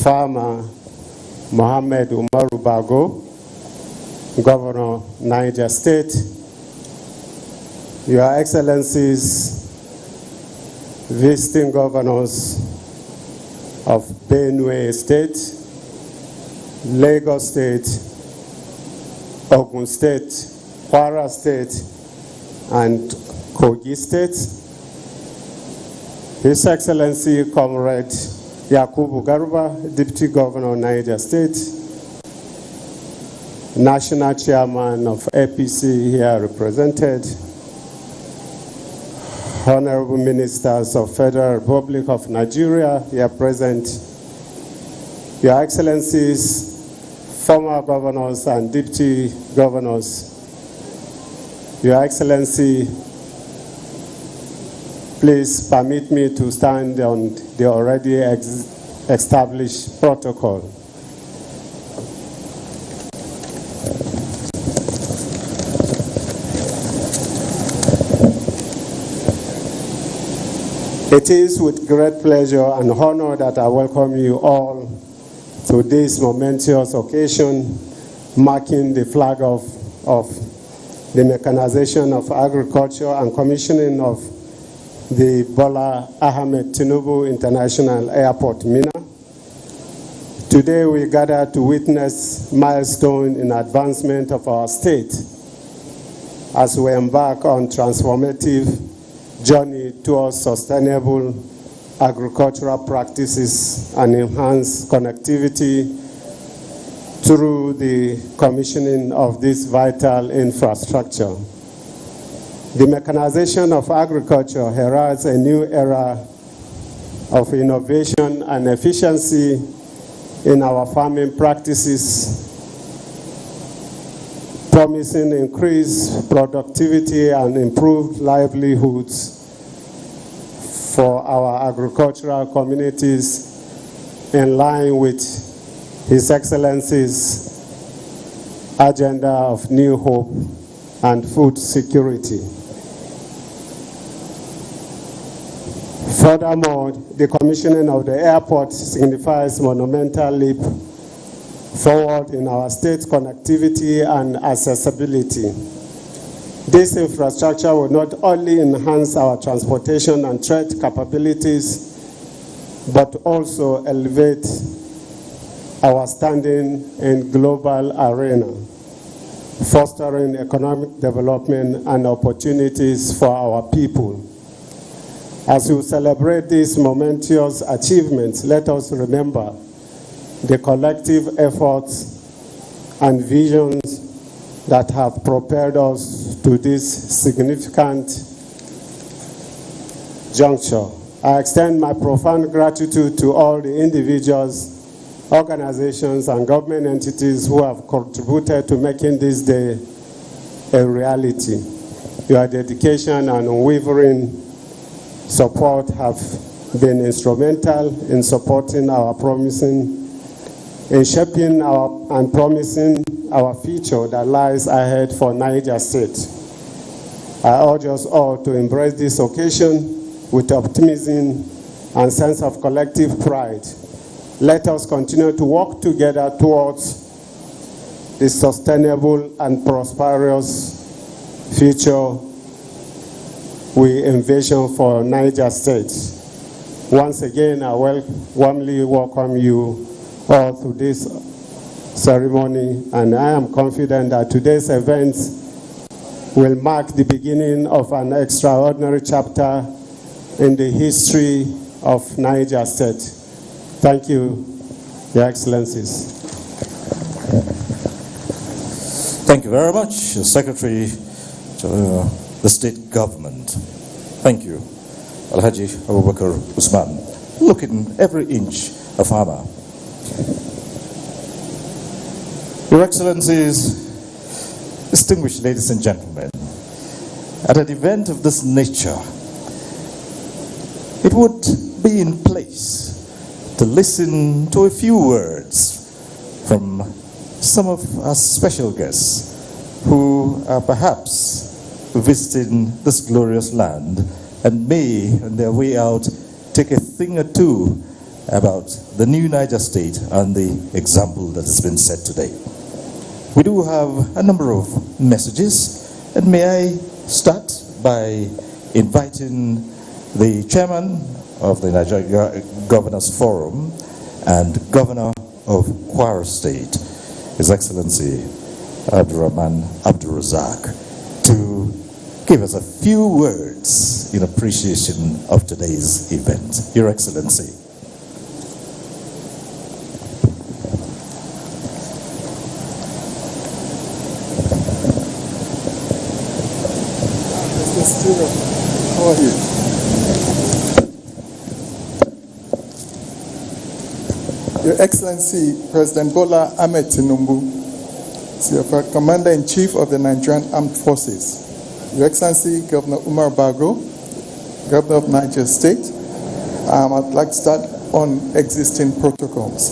Farmer Mohammed Umaru Bago, Governor, Niger State, Your Excellencies, visiting governors of Benue State, Lagos State, Ogun State, Kwara State, and Kogi State, His Excellency Comrade Yakubu Garba, Deputy Governor of Niger State, National Chairman of APC here represented, Honorable Ministers of Federal Republic of Nigeria here present, Your Excellencies, former governors and deputy governors, Your Excellency, please permit me to stand on the already established protocol. It is with great pleasure and honor that I welcome you all to this momentous occasion marking the flag of the mechanization of agriculture and commissioning of the Bola Ahmed Tinubu International Airport, Minna. Today we gather to witness milestone in advancement of our state as we embark on transformative journey towards sustainable agricultural practices and enhanced connectivity through the commissioning of this vital infrastructure. The mechanization of agriculture heralds a new era of innovation and efficiency in our farming practices, promising increased productivity and improved livelihoods for our agricultural communities in line with His Excellency's agenda of new hope and food security. Furthermore, the commissioning of the airport signifies monumental leap forward in our state's connectivity and accessibility. This infrastructure will not only enhance our transportation and trade capabilities, but also elevate our standing in global arena, fostering economic development and opportunities for our people. As we celebrate these momentous achievements, let us remember the collective efforts and visions that have propelled us to this significant juncture. I extend my profound gratitude to all the individuals, organizations, and government entities who have contributed to making this day a reality. Your dedication and unwavering support have been instrumental in supporting our in shaping and promising our future that lies ahead for Niger State. I urge us all to embrace this occasion with optimism and sense of collective pride. Let us continue to work together towards the sustainable and prosperous future we envision for Niger State. Once again, I warmly welcome you all to this ceremony, and I am confident that today's event will mark the beginning of an extraordinary chapter in the history of Niger State. Thank you, Your Excellencies. Thank you very much, Secretary to the State Government. Thank you, Alhaji Abubakar Usman. Look in every inch a farmer. Your Excellencies, distinguished ladies and gentlemen, at an event of this nature, it would be in place to listen to a few words from some of our special guests who are perhaps visiting this glorious land and may, on their way out, take a thing or two about the new Niger State and the example that has been set today. We do have a number of messages, and may I start by inviting the chairman of the Niger Governors Forum and Governor of Kwara State, His Excellency Abdurrahman Abdurrazak, to give us a few words in appreciation of today's event. Your Excellency. How are you? Your Excellency, President Bola Ahmed Tinubu, CFR Commander-in-Chief of the Nigerian Armed Forces, Your Excellency, Governor Umar Bago, Governor of Niger State, I'd like to start on existing protocols.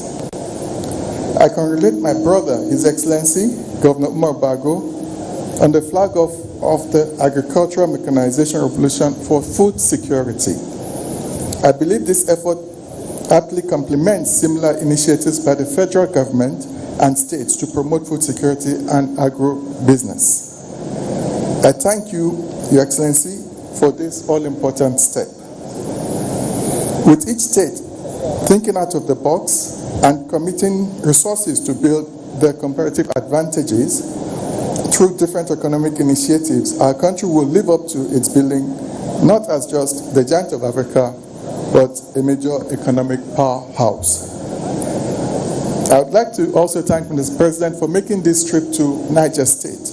I congratulate my brother, His Excellency, Governor Umar Bago, on the flag of the Agricultural Mechanization Revolution for food security. I believe this effort aptly complements similar initiatives by the federal government and states to promote food security and agro-business. I thank you, Your Excellency, for this all-important step. With each state thinking out of the box and committing resources to build their comparative advantages through different economic initiatives, our country will live up to its billing not as just the giant of Africa, but a major economic powerhouse. I would like to also thank Mr. President for making this trip to Niger State.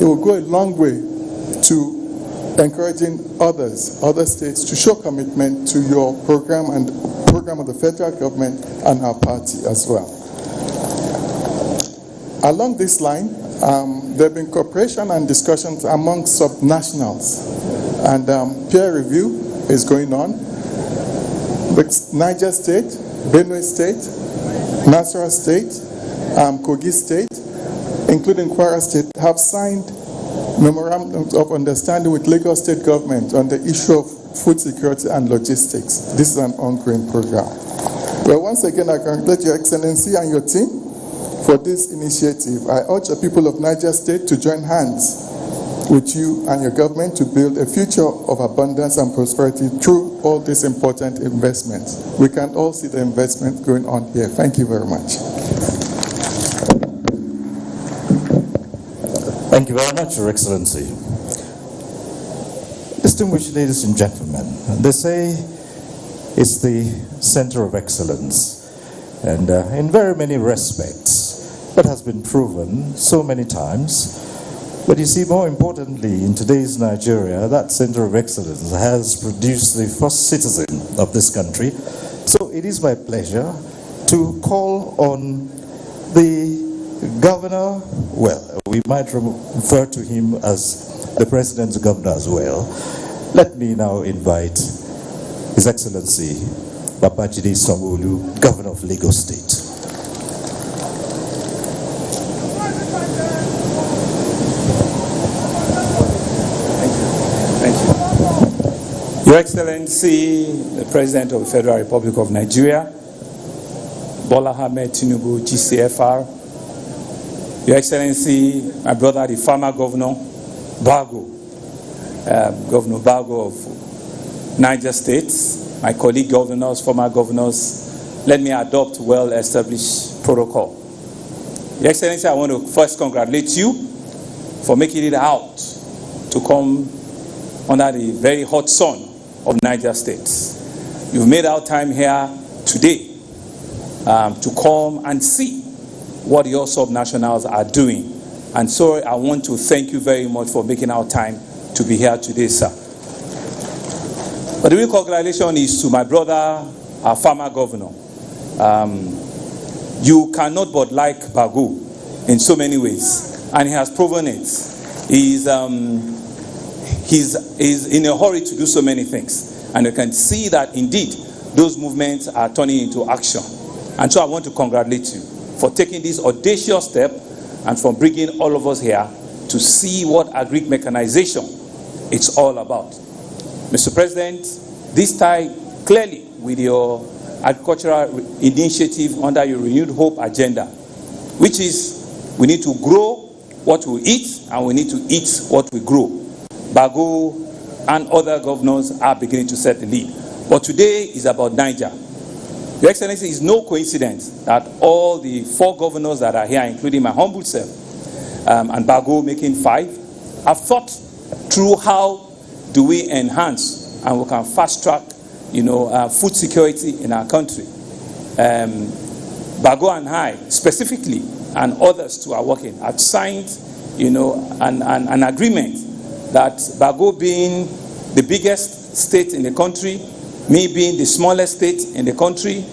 It will go a long way to encouraging other states to show commitment to your program and program of the federal government and our party as well. Along this line, there have been cooperation and discussions among subnationals, and peer review is going on with Niger State, Benue State, Nasarawa State, Kogi State, including Kwara State, have signed memorandums of understanding with Lagos State government on the issue of food security and logistics. This is an ongoing program. Well, once again, I congratulate Your Excellency and your team for this initiative. I urge the people of Niger State to join hands with you and your government to build a future of abundance and prosperity through all these important investments. We can all see the investment going on here. Thank you very much. Thank you very much, Your Excellency. Distinguished ladies and gentlemen, they say it's the center of excellence, and in very many respects, that has been proven so many times. But you see, more importantly, in today's Nigeria, that center of excellence has produced the first citizen of this country. So it is my pleasure to call on the governor, well, we might refer to him as the president's governor as well. Let me now invite His Excellency Babajide Sanwo-Olu, Governor of Lagos State. Your Excellency, the President of the Federal Republic of Nigeria, Bola Ahmed Tinubu, GCFR, Your Excellency, my brother, the former Governor Bago, Governor Bago of Niger State, my colleague governors, former governors, let me adopt well-established protocol. Your Excellency, I want to first congratulate you for making it out to come under the very hot sun of Niger State. You've made our time here today to come and see what your subnationals are doing. And so I want to thank you very much for making our time to be here today, sir. But the real congratulation is to my brother, our former governor. You cannot but like Bago in so many ways, and he has proven it. He's in a hurry to do so many things, and you can see that indeed those movements are turning into action. And so I want to congratulate you for taking this audacious step and for bringing all of us here to see what agric mechanization it's all about. Mr. President, this time clearly with your agricultural initiative under your Renewed Hope agenda, which is we need to grow what we eat and we need to eat what we grow. Bago and other governors are beginning to set the lead. But today is about Niger. Your Excellency, it's no coincidence that all the 4 governors that are here, including my humble self, and Bago making 5, have thought through how do we enhance and we can fast track, food security in our country. Bago and I, specifically, and others too are working, have signed, an agreement that Bago being the biggest state in the country, me being the smallest state in the country,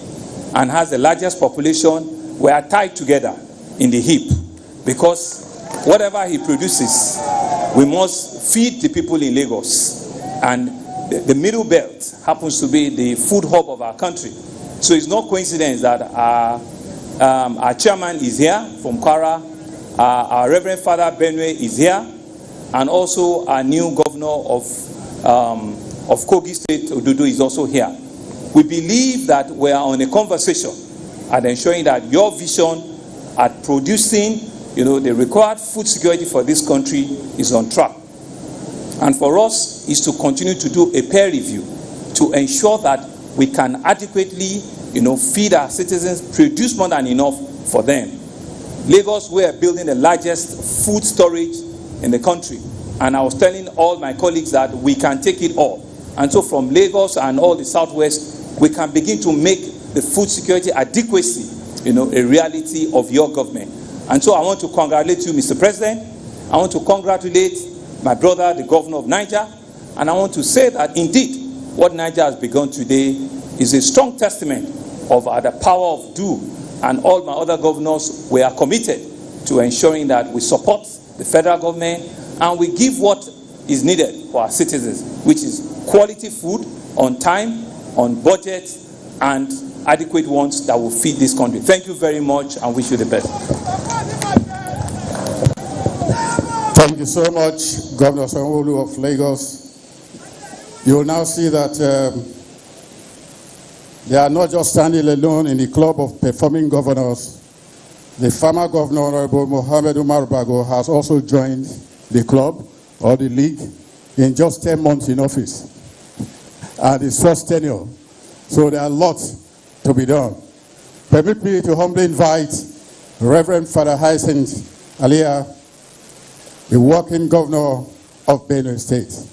and has the largest population, we are tied together in the hip, because whatever he produces, we must feed the people in Lagos, and the middle belt happens to be the food hub of our country. So it's no coincidence that our chairman is here from Kwara, our Reverend Father Benue is here, and also our new governor of Kogi State, Odudu, is also here. We believe that we are on a conversation at ensuring that your vision at producing, the required food security for this country is on track. And for us is to continue to do a peer review to ensure that we can adequately, feed our citizens, produce more than enough for them. Lagos, we are building the largest food storage in the country. And I was telling all my colleagues that we can take it all. And so from Lagos and all the Southwest, we can begin to make the food security adequacy, a reality of your government. And so I want to congratulate you, Mr. President. I want to congratulate my brother, the governor of Niger. And I want to say that indeed, what Niger has begun today is a strong testament of the power of do. And all my other governors, we are committed to ensuring that we support the federal government and we give what is needed for our citizens, which is quality food on time, on budget, and adequate ones that will feed this country. Thank you very much and wish you the best. Thank you so much, Governor Sanwo-Olu of Lagos. You will now see that they are not just standing alone in the club of performing governors. The former governor, Honorable Mohammed Umar Bago, has also joined the club or the league in just 10 months in office and his first tenure. So there are lots to be done. Permit me to humbly invite Reverend Father Hyacinth Alia, the working governor of Benue State.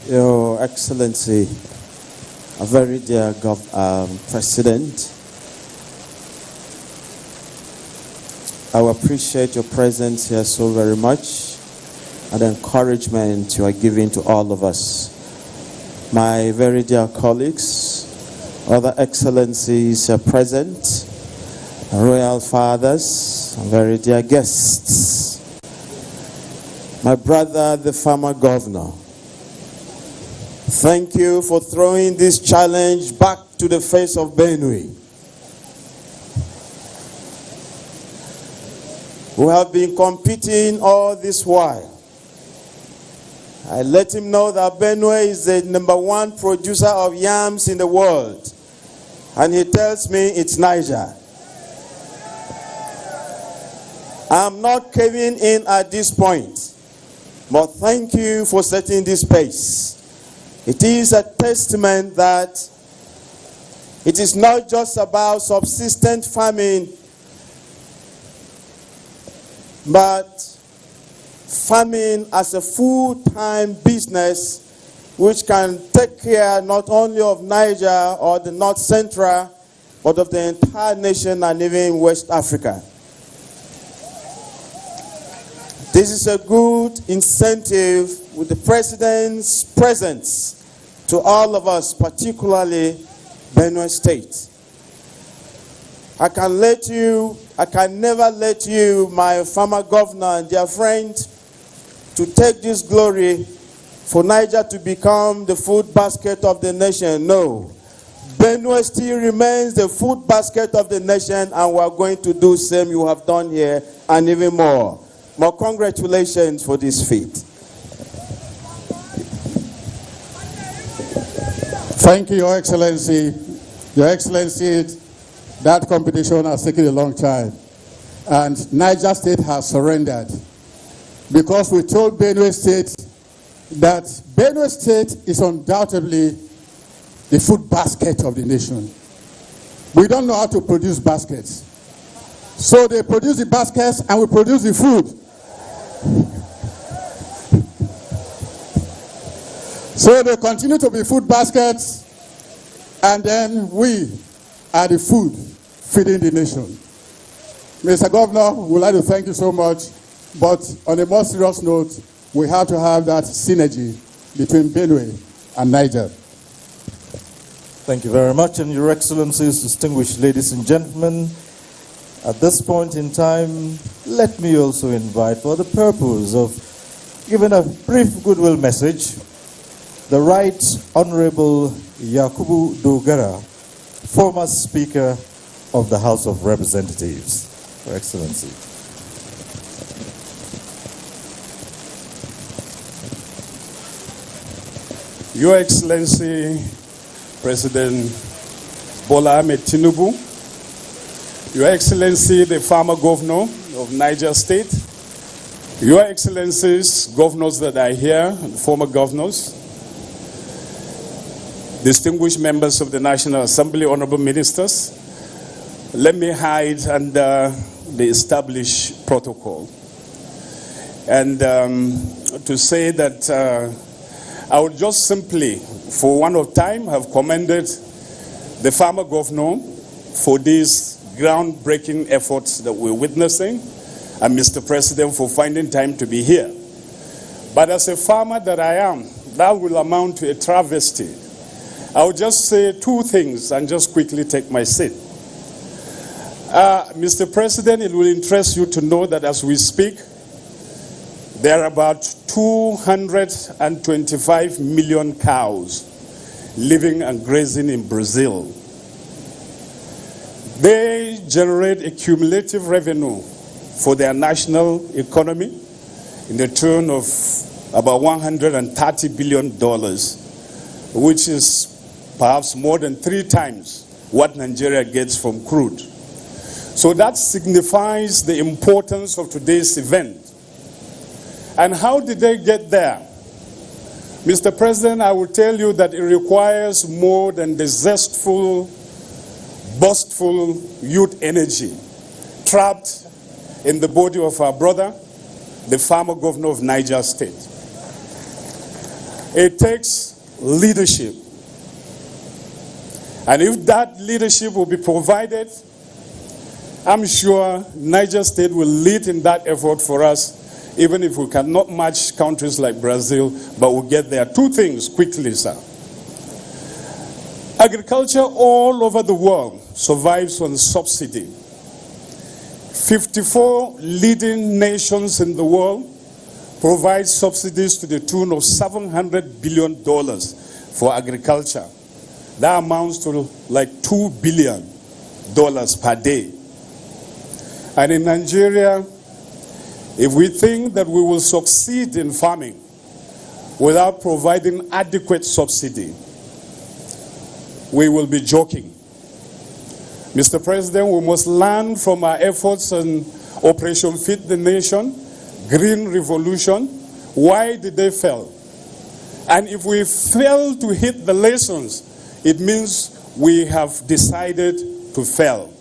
Your Excellency, a very dear President, I appreciate your presence here so very much and the encouragement you are giving to all of us. My very dear colleagues, other excellencies are present, royal fathers, very dear guests, my brother, the former governor, thank you for throwing this challenge back to the face of Benue. We have been competing all this while. I let him know that Benue is the #1 producer of yams in the world. And he tells me it's Niger. I'm not caving in at this point, but thank you for setting this pace. It is a testament that it is not just about subsistent farming, but farming as a full-time business which can take care not only of Niger or the North Central, but of the entire nation and even West Africa. This is a good incentive with the President's presence to all of us, particularly Benue State. I can never let you, my former governor and dear friend, to take this glory for Niger to become the food basket of the nation. No. Benue still remains the food basket of the nation, and we are going to do the same you have done here and even more. More congratulations for this feat. Thank you, Your Excellency. Your Excellency, that competition has taken a long time, and Niger State has surrendered because we told Benue State that Benue State is undoubtedly the food basket of the nation. We don't know how to produce baskets. So they produce the baskets and we produce the food. So they continue to be food baskets, and then we are the food feeding the nation. Mr. Governor, we'd like to thank you so much, but on a more serious note, we have to have that synergy between Benue and Niger. Thank you very much, and Your Excellencies, distinguished ladies and gentlemen, at this point in time, let me also invite, for the purpose of giving a brief goodwill message, the Right Honorable Yakubu Dogara, former Speaker of the House of Representatives. Your Excellency. Your Excellency, President Bola Ahmed Tinubu, Your Excellency, the former governor of Niger State, Your Excellencies, governors that are here, and former governors, distinguished members of the National Assembly, honorable ministers, let me hide under the established protocol. And to say that I would just simply, for one of time, have commended the former governor for these groundbreaking efforts that we're witnessing, and Mr. President for finding time to be here. But as a farmer that I am, that will amount to a travesty. I will just say two things and just quickly take my seat. Mr. President, it will interest you to know that as we speak, there are about 225 million cows living and grazing in Brazil. They generate a cumulative revenue for their national economy in the tune of about $130 billion, which is perhaps more than 3 times what Nigeria gets from crude. So that signifies the importance of today's event. And how did they get there? Mr. President, I will tell you that it requires more than the zestful, boastful youth energy trapped in the body of our brother, the former governor of Niger State. It takes leadership. And if that leadership will be provided, I'm sure Niger State will lead in that effort for us, even if we cannot match countries like Brazil, but we'll get there. 2 things quickly, sir. Agriculture all over the world survives on subsidy. 54 leading nations in the world provide subsidies to the tune of $700 billion for agriculture. That amounts to like $2 billion per day. And in Nigeria, if we think that we will succeed in farming without providing adequate subsidy, we will be joking. Mr. President, we must learn from our efforts on Operation Feed the Nation, Green Revolution. Why did they fail? And if we fail to hit the lessons, it means we have decided to fail.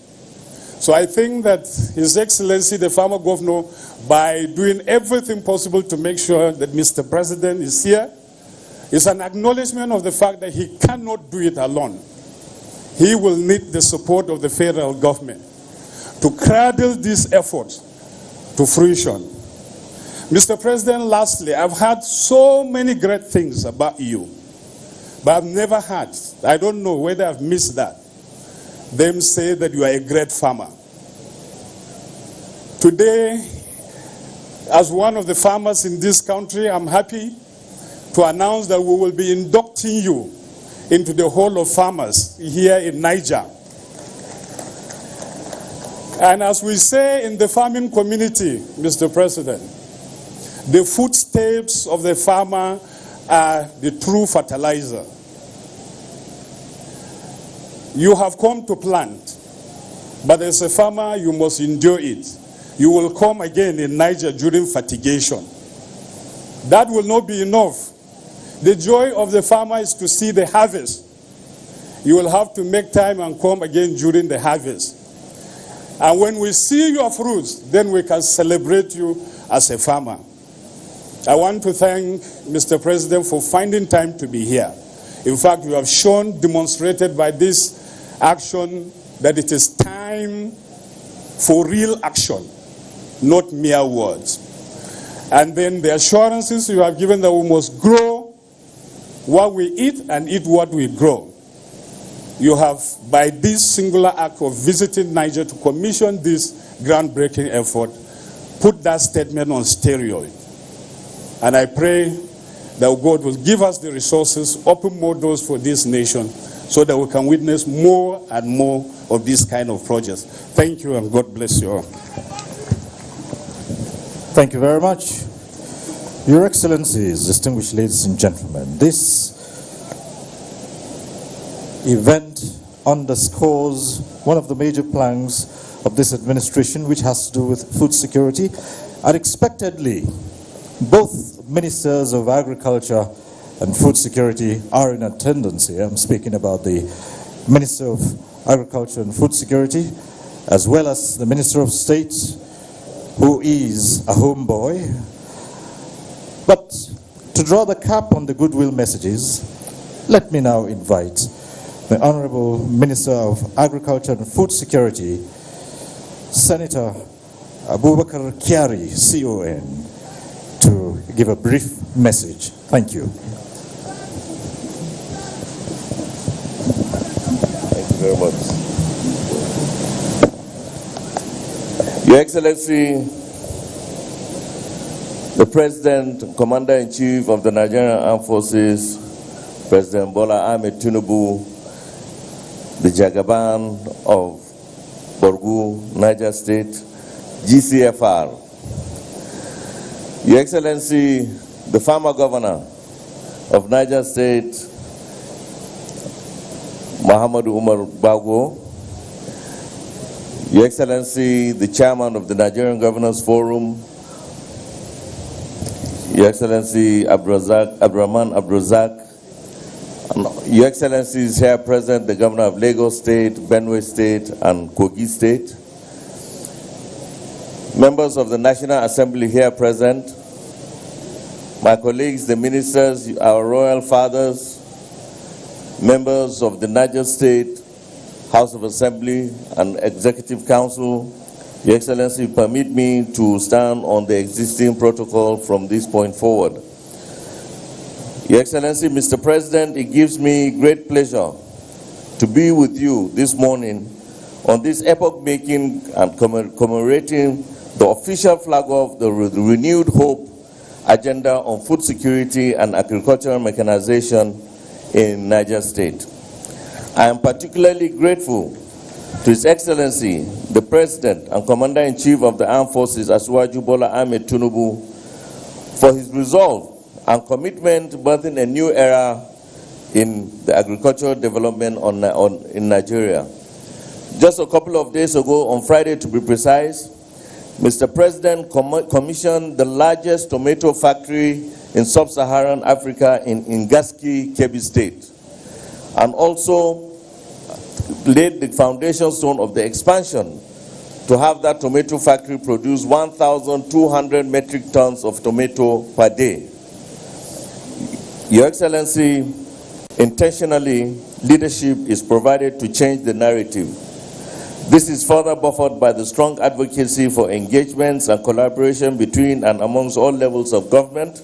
So I think that His Excellency, the former governor, by doing everything possible to make sure that Mr. President is here, is an acknowledgement of the fact that he cannot do it alone. He will need the support of the federal government to cradle this effort to fruition. Mr. President, lastly, I've heard so many great things about you, but I've never heard, I don't know whether I've missed that, them say that you are a great farmer. Today, as one of the farmers in this country, I'm happy to announce that we will be inducting you into the Hall of Farmers here in Niger. And as we say in the farming community, Mr. President, the footsteps of the farmer are the true fertilizer. You have come to plant, but as a farmer, you must endure it. You will come again in Niger during fertigation. That will not be enough. The joy of the farmer is to see the harvest. You will have to make time and come again during the harvest. And when we see your fruits, then we can celebrate you as a farmer. I want to thank Mr. President for finding time to be here. In fact, you have demonstrated by this action that it is time for real action, not mere words. And then the assurances you have given that we must grow what we eat and eat what we grow. You have, by this singular act of visiting Niger to commission this groundbreaking effort, put that statement on steroid. And I pray that God will give us the resources, open more doors for this nation, so that we can witness more and more of this kind of projects. Thank you, and God bless you all. Thank you very much. Your Excellencies, distinguished ladies and gentlemen, this event underscores one of the major planks of this administration, which has to do with food security. Unexpectedly, both Ministers of Agriculture and Food Security are in attendance here. I'm speaking about the Minister of Agriculture and Food Security, as well as the Minister of State, who is a homeboy. But to draw the cap on the goodwill messages, let me now invite the Honorable Minister of Agriculture and Food Security, Senator Abubakar Kyari, CON, to give a brief message. Thank you. Thank you very much. Your Excellency, the President, Commander-in-Chief of the Nigerian Armed Forces, President Bola Ahmed Tinubu, the Jagaban of Borgu, Niger State, GCFR. Your Excellency, the former governor of Niger State, Muhammadu Umar Bago, Your Excellency, the chairman of the Nigerian Governors Forum, Your Excellency Abdurrahman Abdulrazak, Your Excellencies here present, the Governor of Lagos State, Benue State, and Kogi State, members of the National Assembly here present, my colleagues, the ministers, our royal fathers, members of the Niger State House of Assembly and Executive Council, Your Excellency, permit me to stand on the existing protocol from this point forward. Your Excellency, Mr. President, it gives me great pleasure to be with you this morning on this epoch-making and commemorating the official flag of the renewed hope agenda on food security and agricultural mechanization in Niger State. I am particularly grateful to His Excellency, the President and Commander-in-Chief of the Armed Forces, Asiwaju Bola Ahmed Tinubu, for his resolve and commitment birthing a new era in the agricultural development in Nigeria. Just a couple of days ago, on Friday to be precise, Mr. President commissioned the largest tomato factory in sub-Saharan Africa in Ngaski, Kebbi State, and also laid the foundation stone of the expansion to have that tomato factory produce 1,200 metric tons of tomato per day. Your Excellency, intentionally, leadership is provided to change the narrative. This is further buffered by the strong advocacy for engagements and collaboration between and amongst all levels of government,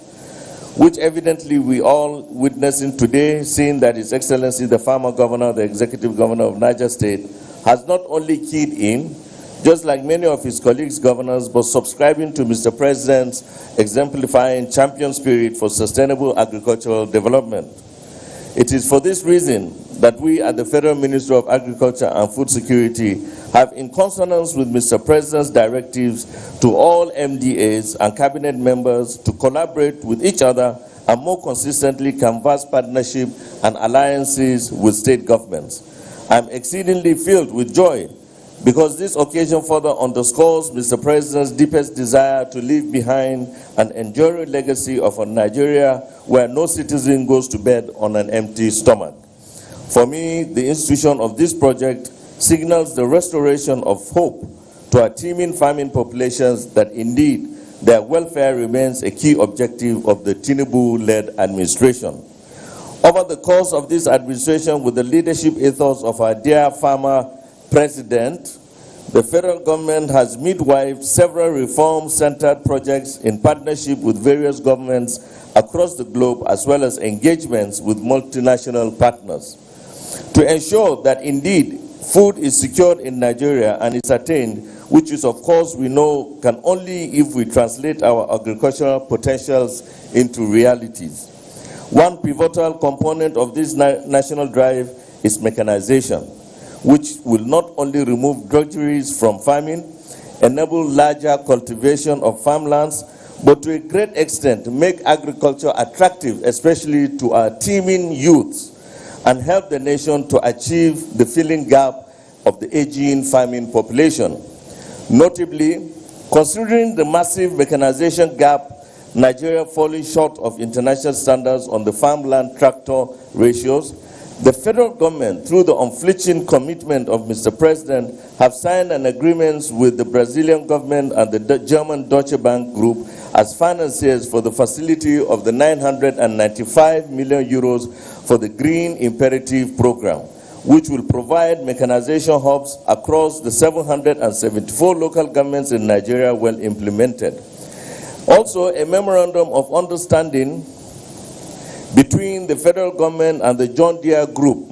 which evidently we all witnessing today, seeing that His Excellency, the former governor, the executive governor of Niger State, has not only keyed in, just like many of his colleagues governors, but subscribing to Mr. President's exemplifying champion spirit for sustainable agricultural development. It is for this reason that we at the Federal Ministry of Agriculture and Food Security have, in consonance with Mr. President's directives to all MDAs and cabinet members to collaborate with each other and more consistently canvass partnership and alliances with state governments. I'm exceedingly filled with joy because this occasion further underscores Mr. President's deepest desire to leave behind an enduring legacy of a Nigeria where no citizen goes to bed on an empty stomach. For me, the institution of this project signals the restoration of hope to our teeming farming populations that indeed their welfare remains a key objective of the Tinubu-led administration. Over the course of this administration, with the leadership ethos of our dear farmer president, the federal government has midwifed several reform-centered projects in partnership with various governments across the globe, as well as engagements with multinational partners. To ensure that indeed food is secured in Nigeria and is attained, which is, of course, we know can only if we translate our agricultural potentials into realities. One pivotal component of this national drive is mechanization, which will not only remove drudgeries from farming, enable larger cultivation of farmlands, but to a great extent make agriculture attractive, especially to our teeming youths, and help the nation to achieve the filling gap of the aging farming population. Notably, considering the massive mechanization gap, Nigeria falling short of international standards on the farmland tractor ratios, the federal government, through the unflinching commitment of Mr. President, have signed an agreement with the Brazilian government and the German Deutsche Bank Group as financiers for the facility of the 995 million euros for the Green Imperative Program, which will provide mechanization hubs across the 774 local governments in Nigeria well implemented. Also, a memorandum of understanding between the federal government and the John Deere Group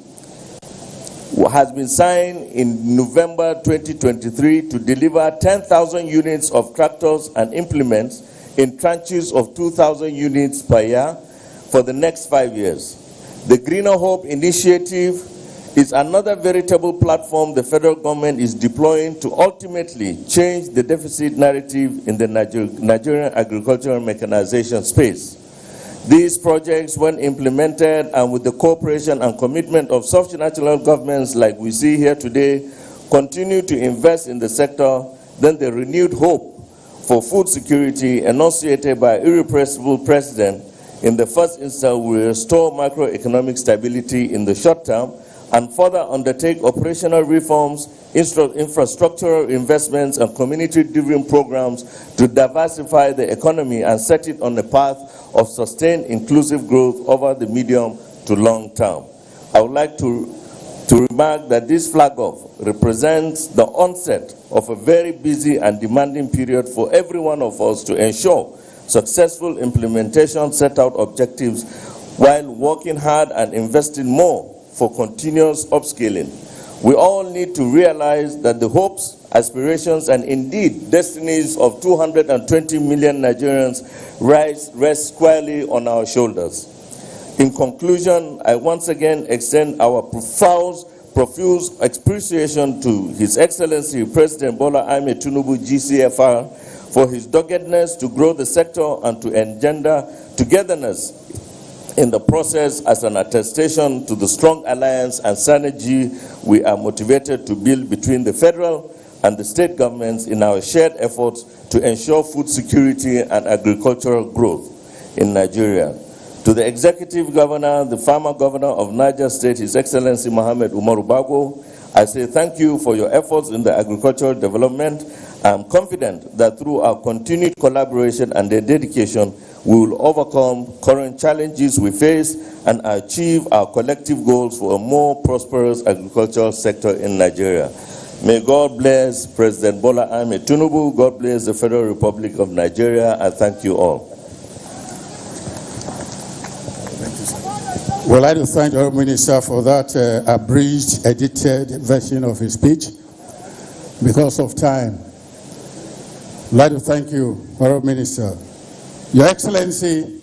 has been signed in November 2023 to deliver 10,000 units of tractors and implements in tranches of 2,000 units per year for the next 5 years. The Greener Hope initiative is another veritable platform the federal government is deploying to ultimately change the deficit narrative in the Nigerian agricultural mechanization space. These projects, when implemented and with the cooperation and commitment of soft national governments like we see here today, continue to invest in the sector, then the renewed hope for food security enunciated by irrepressible president in the first instance will restore macroeconomic stability in the short term and further undertake operational reforms, infrastructural investments, and community-driven programs to diversify the economy and set it on a path of sustained inclusive growth over the medium to long term. I would like to remark that this flag-off represents the onset of a very busy and demanding period for every one of us to ensure successful implementation set out objectives while working hard and investing more for continuous upscaling. We all need to realize that the hopes, aspirations, and indeed destinies of 220 million Nigerians rest squarely on our shoulders. In conclusion, I once again extend our profuse appreciation to His Excellency President Bola Ahmed Tinubu, GCFR, for his doggedness to grow the sector and to engender togetherness in the process as an attestation to the strong alliance and synergy we are motivated to build between the federal and the state governments in our shared efforts to ensure food security and agricultural growth in Nigeria. To the Executive Governor, the Farmer Governor of Niger State, His Excellency Mohammed Umaru Bago, I say thank you for your efforts in the agricultural development. I am confident that through our continued collaboration and their dedication, we will overcome current challenges we face and achieve our collective goals for a more prosperous agricultural sector in Nigeria. May God bless President Bola Ahmed Tinubu. God bless the Federal Republic of Nigeria. I thank you all. Well, I'd like to thank the Honourable Minister for that abridged, edited version of his speech. Because of time, I'd like to thank you, Honourable Minister. Your Excellency,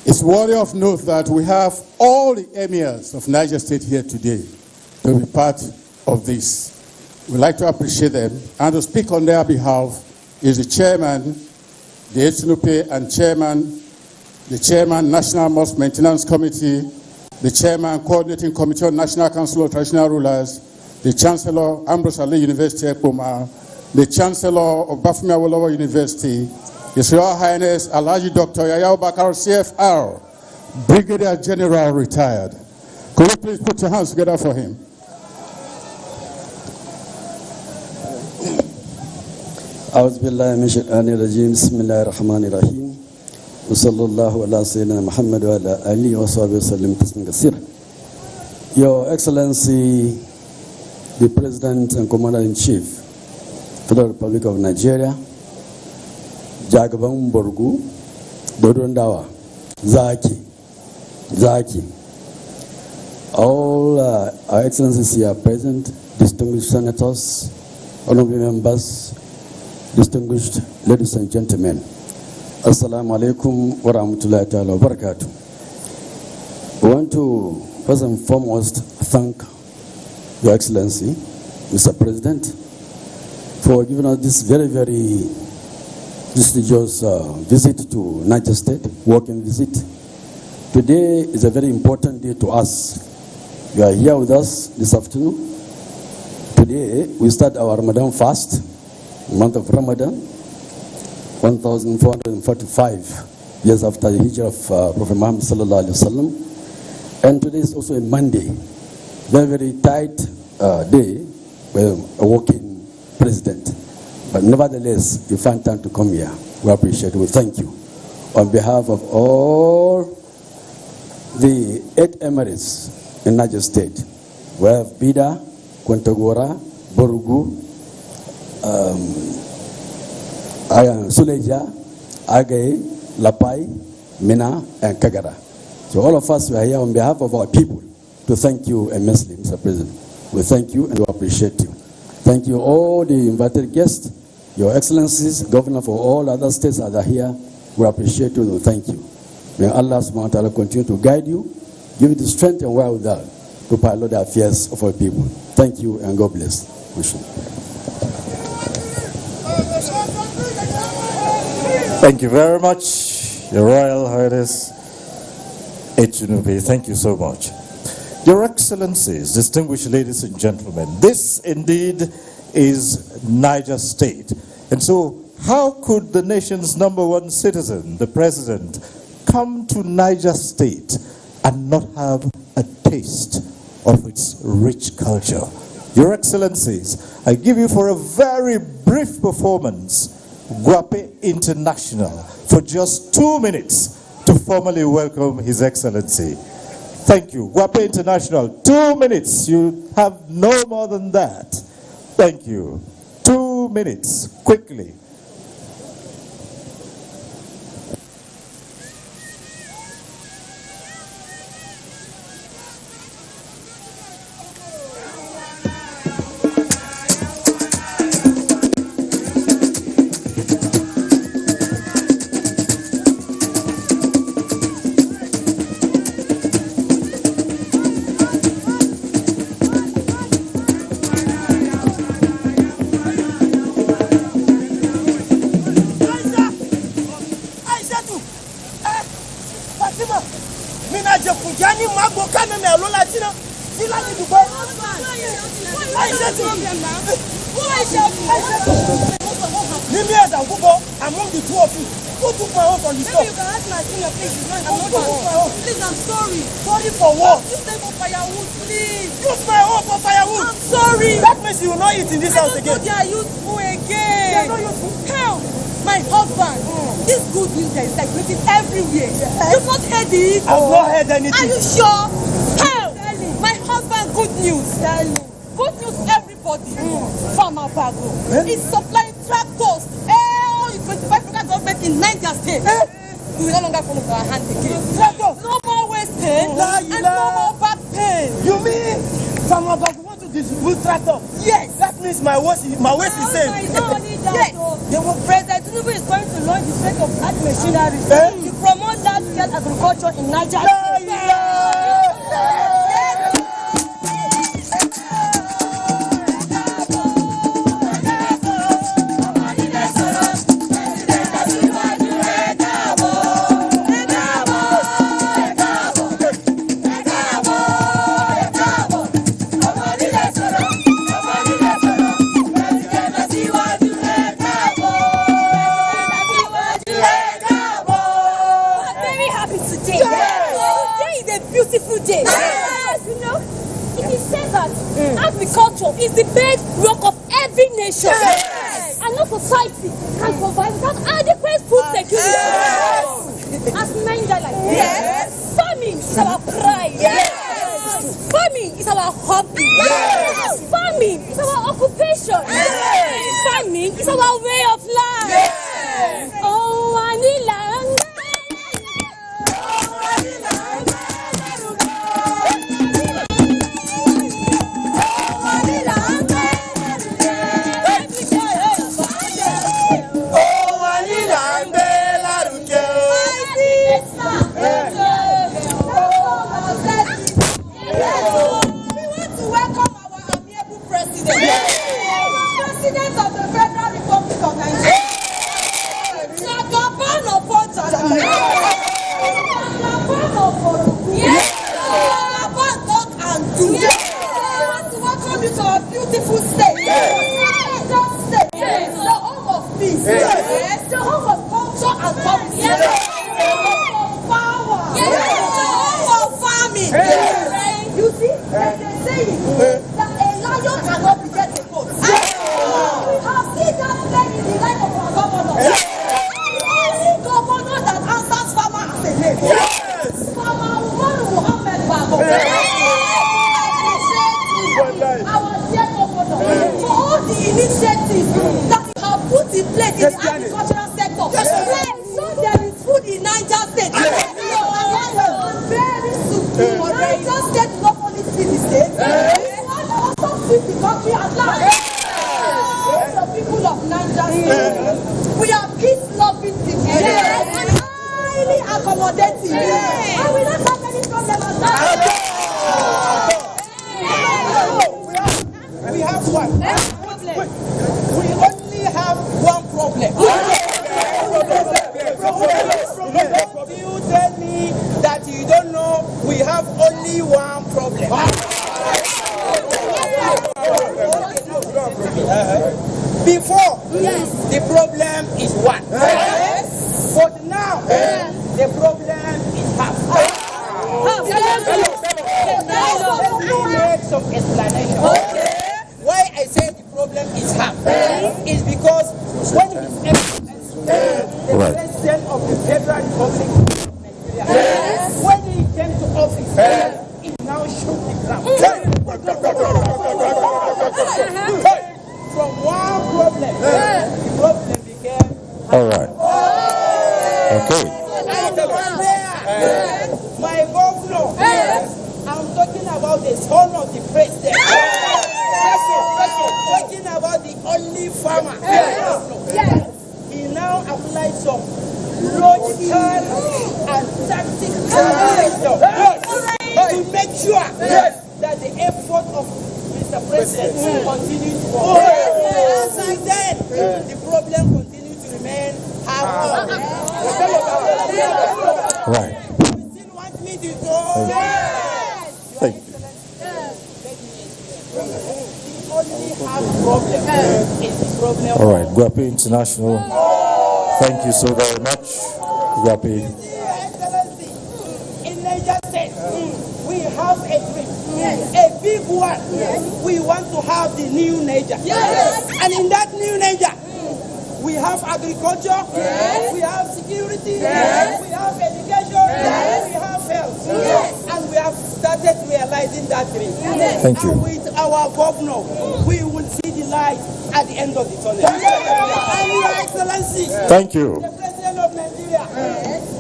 it's worthy of note that we have all the emirs of Niger State here today to be part of this we'd like to appreciate them. And to speak on their behalf is the chairman, the HNUP, and the chairman, National Mosque Maintenance Committee, the chairman, Coordinating Committee on National Council of Traditional Rulers, the Chancellor, Ambrose Ali University, Ekpoma, the Chancellor of Bafumi Awolowo University, His Royal Highness Alhaji Dr. Yahya Bakar CFR, Brigadier General retired. Could you please put your hands together for him? أعوذ بالله من الشيطان الرجيم بسم الله الرحمن الرحيم وصلى الله على سيدنا محمد وعلى آله وصحبه وسلم تسليما كثيرا. Your Excellency, the President and Commander-in-Chief, Federal Republic of Nigeria, Jagaban Borgu, Dodondawa, Zaki. All our Excellencies here present, distinguished senators, honorable members, distinguished ladies and gentlemen. Assalamu alaikum wa rahmatullahi ta'ala wa barakatuh. I want to first and foremost thank Your Excellency, Mr. President, for giving us this very, very prestigious visit to Niger State, working visit. Today is a very important day to us. You are here with us this afternoon. Today we start our Ramadan fast, month of Ramadan, 1445 years after the hijrah of Prophet Muhammad sallallahu alaihi wasallam. And today is also a Monday, very, very tight day with a working president. But nevertheless, you find time to come here. We appreciate it. We thank you. On behalf of all the 8 emirates in Niger State, we have Bida, Kwantagora, Borugu, Suleja, Agay, Lapai, Mina, and Kagara. So all of us are here on behalf of our people to thank you immensely, Mr. President. We thank you and we appreciate you. Thank you all the invited guests, Your Excellencies, Governor for all other states that are here. We appreciate you and we thank you. May Allah subhanahu wa ta'ala continue to guide you, give you the strength and wherewithal to pilot the affairs of our people. Thank you and God bless. Thank you very much, Your Royal Highness Echinubi. Thank you so much. Your Excellencies, distinguished ladies and gentlemen, this indeed is Niger State. And so, how could the nation's #1 citizen, the President, come to Niger State and not have a taste of its rich culture? Your Excellencies, I give you for a very brief performance Guape International for just 2 minutes to formally welcome His Excellency. Thank you. Guape International, 2 minutes. You have no more than that. Thank you. 2 minutes, quickly. Among the two of you, who took my own from the store? Maybe you can ask my senior, please. Please, I'm sorry. Sorry for what? Use them for firewood, please. Use my own for firewood? I'm sorry. That means you will not eat in this house again. They are useful again. They are not useful. Hell, my husband. This good news that is circulating everywhere. You've not heard it? I've not heard anything. Are you sure? Hell, my husband, good news. Good news, everybody. Farmer Bago is supplying tractors. 25 local government in Niger State. We will no longer follow our hand again. No more waste pain and no more back pain. You mean Farmer Bago want to distribute tractor? Yes. That means my waste is safe. I don't need that. Yes. President Tinubu is going to launch the state of art machinery to promote large-scale agriculture in Niger State. beautiful day. Yes, you know, it is said that agriculture is the bedrock of every nation. Yes. And no society can survive without adequate food security. Yes. As Niger, like yes. Farming is our pride. Yes. Farming is our hobby. Yes. Farming is our occupation. Yes. Farming is our way of life. Yes. Oh, Anila. President of the Federal Republic of Nigeria. Welcome you to our beautiful state. State. The home of peace. The home of culture and policy. The home of power. The home of farming. You see, they say that a lion cannot beget a goat. We have seen that play in the life of our governor. The only governor that answers farmer as a name. Farmer Muhammad Bago. Our dear governor, for all the initiatives that we have put in place in the agricultural sector. So there is food in Niger State. Very soon, Niger State will not only feed the state, we want also feed the country at large. The people of Niger State, we are peace-loving people and highly accommodating. And we don't have any problem at all. We have one. We only have one problem. Do you tell me that you don't know we have only one problem? Before, the problem is one. But now, the problem is half. Let me make some explanation. Why I say the problem is half is because when His Excellency, the President of the Federal Republic of Nigeria, when he came to office, he now shook the ground. From one problem, the problem became. All right. Okay. My governor, I'm talking about the son of the president. Talking about the only farmer. He now applies some logical and tactical to make sure that the effort of Mr. President continues to work. And then the problem continues to remain half. Right. You still want me to go? Thank you. Only have problem is the problem. All right, Guapi International. Thank you so very much, Guapi. Excellency, in Niger State, we have a dream, a big one. We want to have the new Niger. And in that new Niger, we have agriculture, we have security, we have education, we have health, and we have started realizing that dream. Thank you. And with our governor, we will see the light at the end of the tunnel. And Your Excellency, thank you. the President of Nigeria,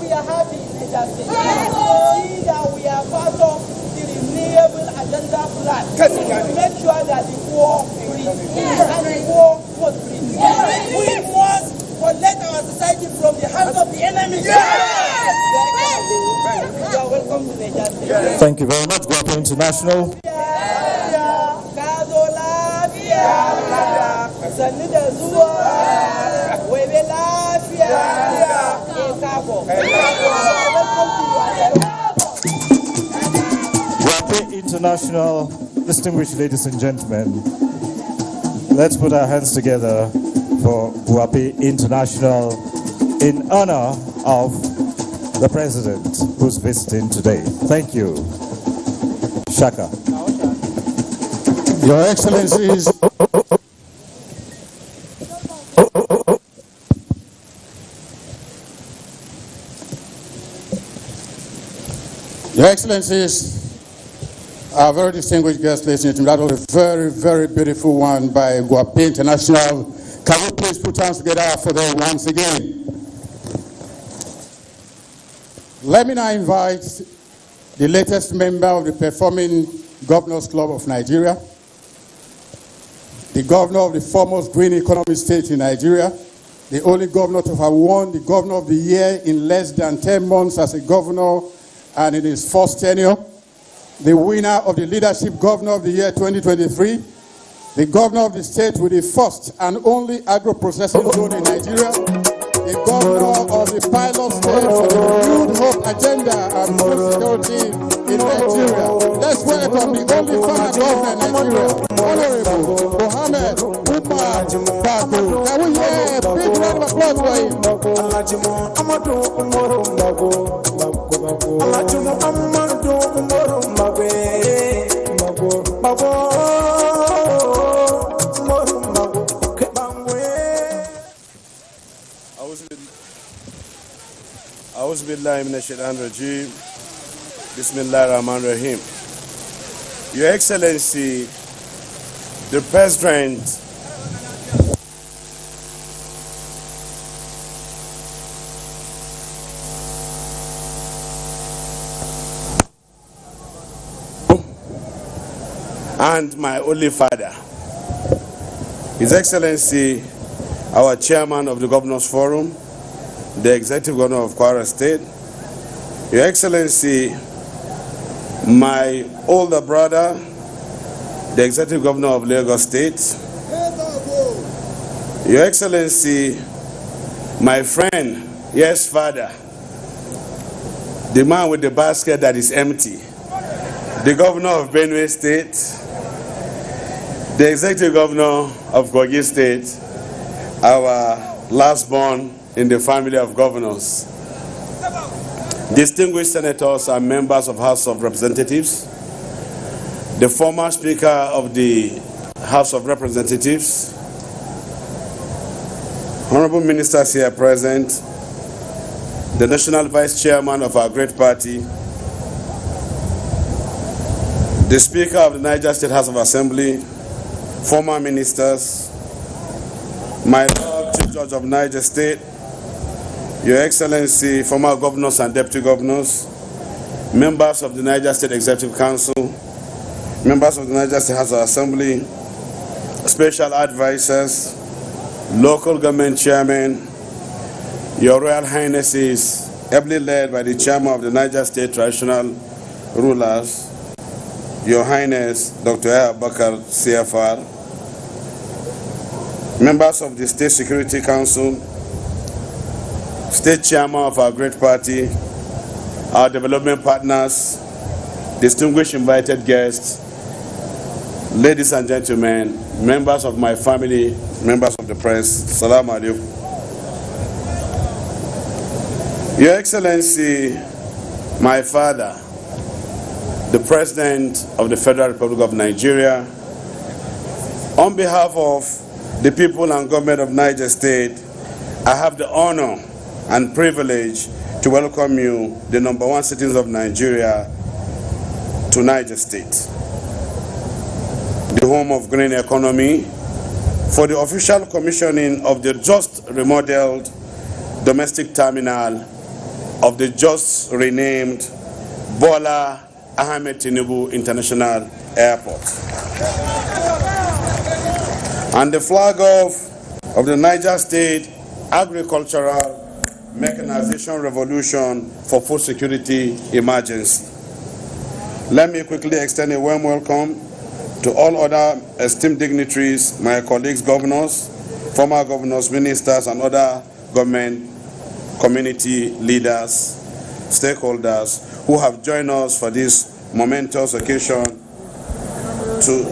we are happy in Niger State. See that we are part of the renewable agenda plan to make sure that the poor breathe and the poor must breathe. We must protect our society from the hands of the enemy. You are welcome to Niger State. Thank you very much, Guapi International. Guapi International, distinguished ladies and gentlemen, let's put our hands together for Guapi International in honor of the President who's visiting today. Thank you. Shaka. Your Excellencies, Your Excellencies, our very distinguished guest, ladies and gentlemen, that was a very, very beautiful one by Guapi International. Can we please put hands together for them once again? Let me now invite the latest member of the Performing Governors Club of Nigeria, the governor of the foremost green economy state in Nigeria, the only governor to have won the Governor of the Year in less than 10 months as a governor and in his first tenure, the winner of the Leadership Governor of the Year 2023, the governor of the state with the first and only agro-processing zone in Nigeria, the governor of the pilot state for the renewed hope agenda and food security in Nigeria. Let's welcome the only farmer governor in Nigeria, Honorable Mohammed Umar Bago. Can we hear a big round of applause for him? A'udhu billahi minash shaitanir rajim. Bismillahir Rahmanir Rahim. Your Excellency, the President and my only father, His Excellency, our Chairman of the Governors Forum, the Executive Governor of Kwara State, Your Excellency, my older brother, the Executive Governor of Lagos State, Your Excellency, my friend, yes, father, the man with the basket that is empty, the Governor of Benue State, the Executive Governor of Kogi State, our last born in the family of governors, distinguished senators and members of House of Representatives, the former Speaker of the House of Representatives, honorable ministers here present, the National Vice Chairman of our great party, the Speaker of the Niger State House of Assembly, former ministers, my Lord Chief Judge of Niger State, Your Excellency, former governors and deputy governors, members of the Niger State Executive Council, members of the Niger State House of Assembly, special advisors, local government chairmen, Your Royal Highnesses, ably led by the chairman of the Niger State Traditional Rulers, Your Highness Dr. Abubakar CFR, members of the State Security Council, State Chairman of our great party, our development partners, distinguished invited guests, ladies and gentlemen, members of my family, members of the press, Assalamu alaikum. Your Excellency, my father, the President of the Federal Republic of Nigeria, on behalf of the people and government of Niger State, I have the honor and privilege to welcome you, the #1 citizens of Nigeria, to Niger State, the home of green economy, for the official commissioning of the just remodeled domestic terminal of the just renamed Bola Ahmed Tinubu International Airport. And the flag of the Niger State Agricultural Mechanization Revolution for Food Security Emergency. Let me quickly extend a warm welcome to all other esteemed dignitaries, my colleagues, governors, former governors, ministers, and other government community leaders, stakeholders who have joined us for this momentous occasion to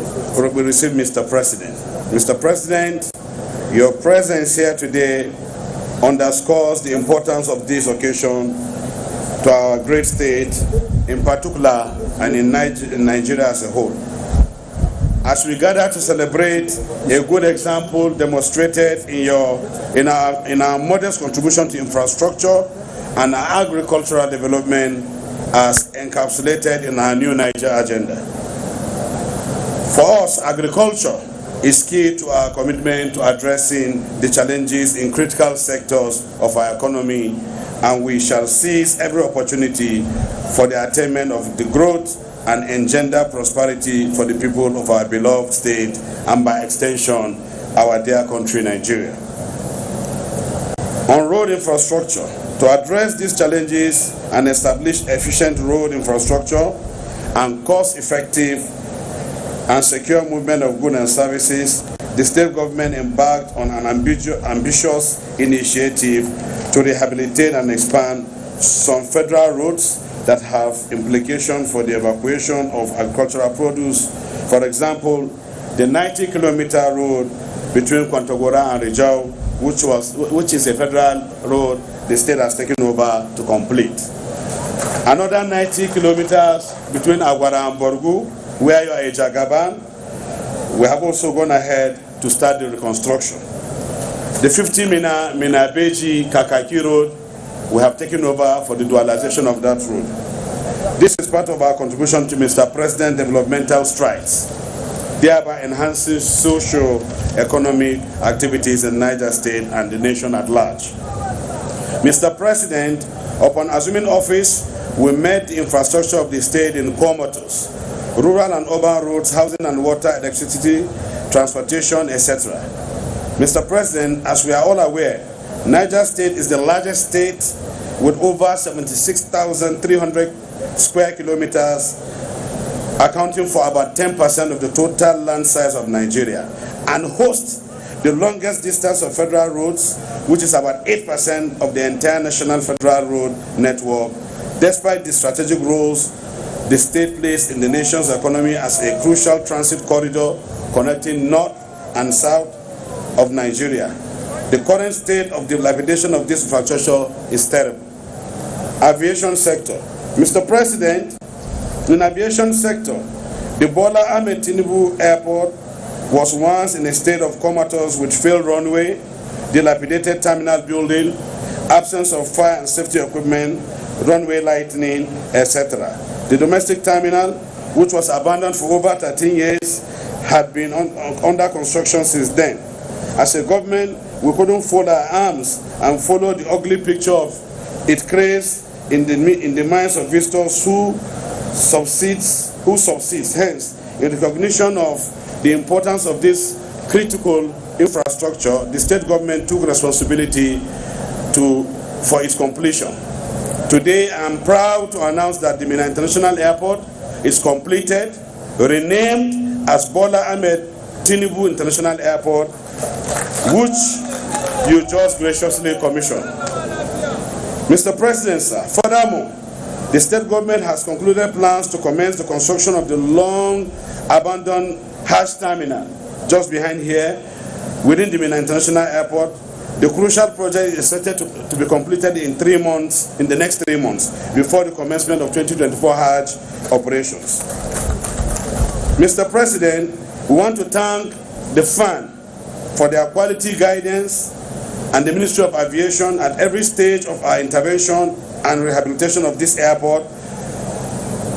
receive Mr. President. Mr. President, your presence here today underscores the importance of this occasion to our great state, in particular and in Nigeria as a whole. As we gather to celebrate a good example demonstrated in our modest contribution to infrastructure and agricultural development as encapsulated in our new Niger agenda. For us, agriculture is key to our commitment to addressing the challenges in critical sectors of our economy, and we shall seize every opportunity for the attainment of the growth and engender prosperity for the people of our beloved state and by extension, our dear country, Nigeria. On road infrastructure, to address these challenges and establish efficient road infrastructure and cost-effective and secure movement of goods and services, the state government embarked on an ambitious initiative to rehabilitate and expand some federal roads that have implications for the evacuation of agricultural produce. For example, the 90-kilometer road between Kwantagora and Rijau, which is a federal road the state has taken over to complete. Another 90 kilometers between Agwara and Borgu, where you are a Jagaban, we have also gone ahead to start the reconstruction. The 50 Minabeji Kakaki road, we have taken over for the dualization of that road. This is part of our contribution to Mr. President developmental strides, thereby enhancing socio-economic activities in Niger State and the nation at large. Mr. President, upon assuming office, we made the infrastructure of the state in core motors, rural and urban roads, housing and water, electricity, transportation, etc. Mr. President, as we are all aware, Niger State is the largest state with over 76,300 square kilometers, accounting for about 10% of the total land size of Nigeria, and hosts the longest distance of federal roads, which is about 8% of the entire national federal road network, despite the strategic roles the state plays in the nation's economy as a crucial transit corridor connecting north and south of Nigeria. The current state of dilapidation of this infrastructure is terrible. Aviation sector. Mr. President, in aviation sector, the Bola Ahmed Tinubu Airport was once in a state of comatose with failed runway, dilapidated terminal building, absence of fire and safety equipment, runway lighting, etc. The domestic terminal, which was abandoned for over 13 years, had been under construction since then. As a government, we couldn't fold our arms and follow the ugly picture of its craze in the minds of visitors who subsists. Hence, in recognition of the importance of this critical infrastructure, the state government took responsibility for its completion. Today, I am proud to announce that the Mina International Airport is completed, renamed as Bola Ahmed Tinubu International Airport, which you just graciously commissioned. Mr. President, sir, furthermore, the state government has concluded plans to commence the construction of the long-abandoned Hajj terminal just behind here within the Mina International Airport. The crucial project is expected to be completed in the next 3 months, before the commencement of 2024 Hajj operations. Mr. President, we want to thank the FAN for their quality guidance and the Ministry of Aviation at every stage of our intervention and rehabilitation of this airport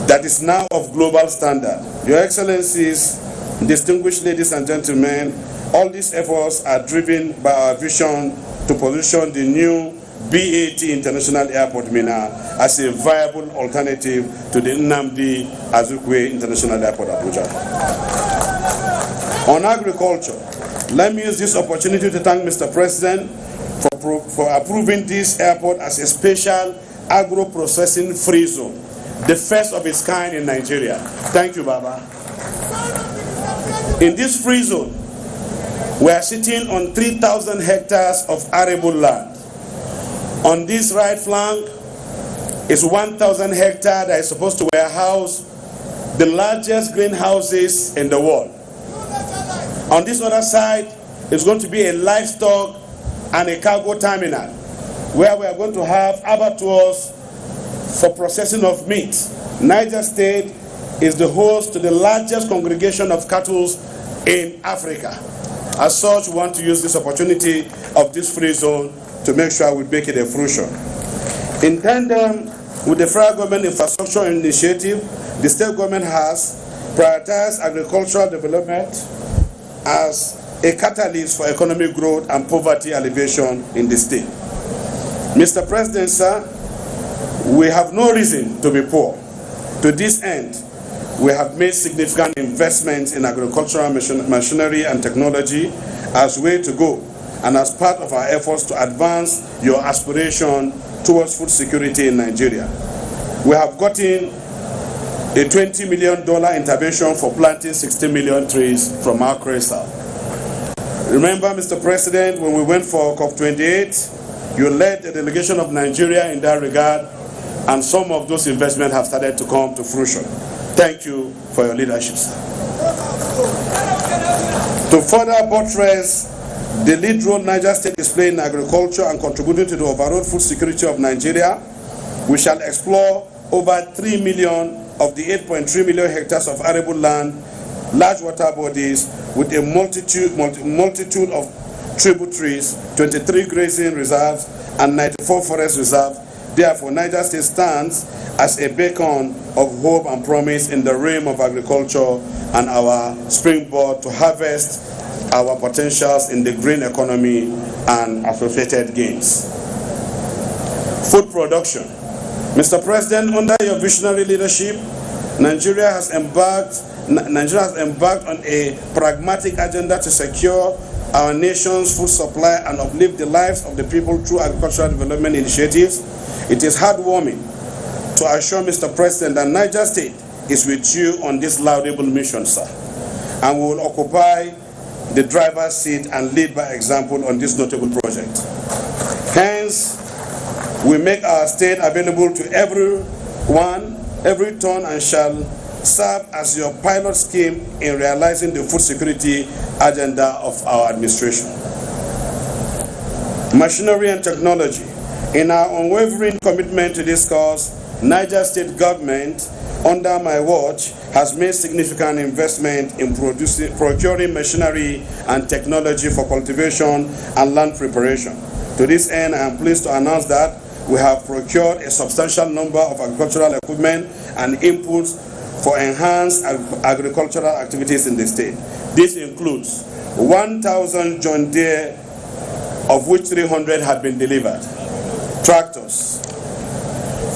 that is now of global standard. Your Excellencies, distinguished ladies and gentlemen, all these efforts are driven by our vision to position the new BAT International Airport Mina as a viable alternative to the Nnamdi Azikiwe International Airport Abuja. On agriculture, let me use this opportunity to thank Mr. President for approving this airport as a special agro-processing free zone, the first of its kind in Nigeria. Thank you, Baba. In this free zone, we are sitting on 3,000 hectares of arable land. On this right flank is 1,000 hectares that is supposed to warehouse the largest greenhouses in the world. On this other side is going to be a livestock and a cargo terminal where we are going to have abattoirs for processing of meat. Niger State is the host to the largest congregation of cattle in Africa. As such, we want to use this opportunity of this free zone to make sure we make it a fruition. In tandem with the federal government infrastructure initiative, the state government has prioritized agricultural development as a catalyst for economic growth and poverty alleviation in the state. Mr. President, sir, we have no reason to be poor. To this end, we have made significant investments in agricultural machinery and technology as way to go and as part of our efforts to advance your aspiration towards food security in Nigeria. We have gotten a $20 million intervention for planting 60 million trees from our crystal. Remember, Mr. President, when we went for COP28, you led the delegation of Nigeria in that regard, and some of those investments have started to come to fruition. Thank you for your leadership, sir. To further buttress the lead role Niger State is playing in agriculture and contributing to the overall food security of Nigeria, we shall explore over 3 million of the 8.3 million hectares of arable land, large water bodies with a multitude of tributaries, 23 grazing reserves, and 94 forest reserves. Therefore, Niger State stands as a beacon of hope and promise in the realm of agriculture and our springboard to harvest our potentials in the green economy and associated gains. Food production. Mr. President, under your visionary leadership, Nigeria has embarked on a pragmatic agenda to secure our nation's food supply and uplift the lives of the people through agricultural development initiatives. It is heartwarming to assure Mr. President that Niger State is with you on this laudable mission, sir, and we will occupy the driver's seat and lead by example on this notable project. Hence, we make our state available to everyone, every turn, and shall serve as your pilot scheme in realizing the food security agenda of our administration. Machinery and technology. In our unwavering commitment to this cause, Niger State government, under my watch, has made significant investment in procuring machinery and technology for cultivation and land preparation. To this end, I am pleased to announce that we have procured a substantial number of agricultural equipment and inputs for enhanced agricultural activities in the state. This includes 1,000 John Deere, of which 300 have been delivered. Tractors,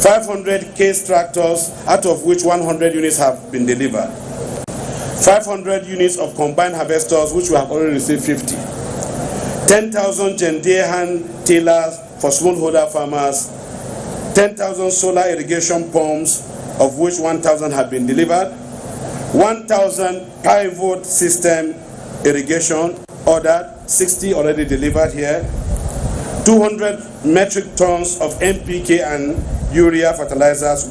500 case tractors, out of which 100 units have been delivered. 500 units of combined harvesters, which we have already received 50. 10,000 John Deere hand tillers for smallholder farmers. 10,000 solar irrigation pumps, of which 1,000 have been delivered. 1,000 pivot system irrigation ordered, 60 already delivered here. 200 metric tons of NPK and urea fertilizers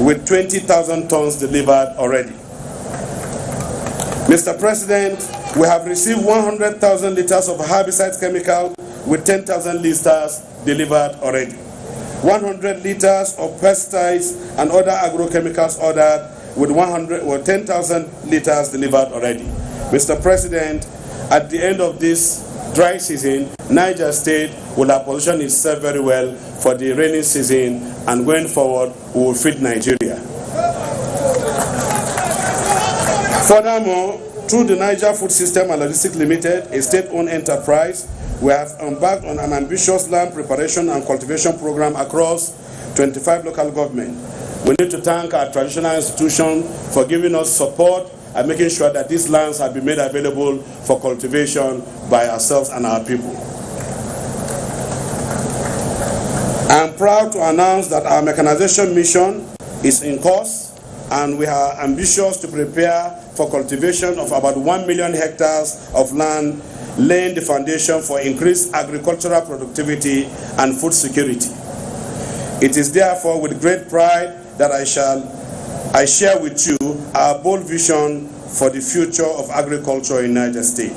with 20,000 tons delivered already. Mr. President, we have received 100,000 liters of herbicide chemical with 10,000 liters delivered already. 100 liters of pesticides and other agrochemicals ordered with 10,000 liters delivered already. Mr. President, at the end of this dry season, Niger State will have positioned itself very well for the rainy season, and going forward, we will feed Nigeria. Furthermore, through the Niger Food System and Logistics Limited, a state-owned enterprise, we have embarked on an ambitious land preparation and cultivation program across 25 local governments. We need to thank our traditional institutions for giving us support and making sure that these lands have been made available for cultivation by ourselves and our people. I am proud to announce that our mechanization mission is in course, and we are ambitious to prepare for cultivation of about 1 million hectares of land, laying the foundation for increased agricultural productivity and food security. It is therefore with great pride that I share with you our bold vision for the future of agriculture in Niger State.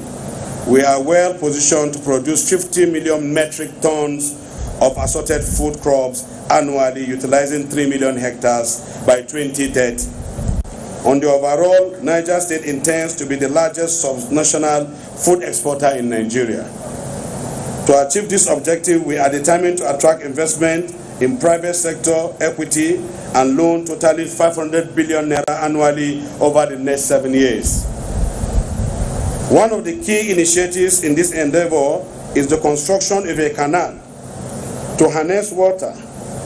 We are well positioned to produce 50 million metric tons of assorted food crops annually, utilizing 3 million hectares by 2030. On the overall, Niger State intends to be the largest subnational food exporter in Nigeria. To achieve this objective, we are determined to attract investment in private sector, equity, and loan totaling 500 billion naira annually over the next 7 years. One of the key initiatives in this endeavor is the construction of a canal to harness water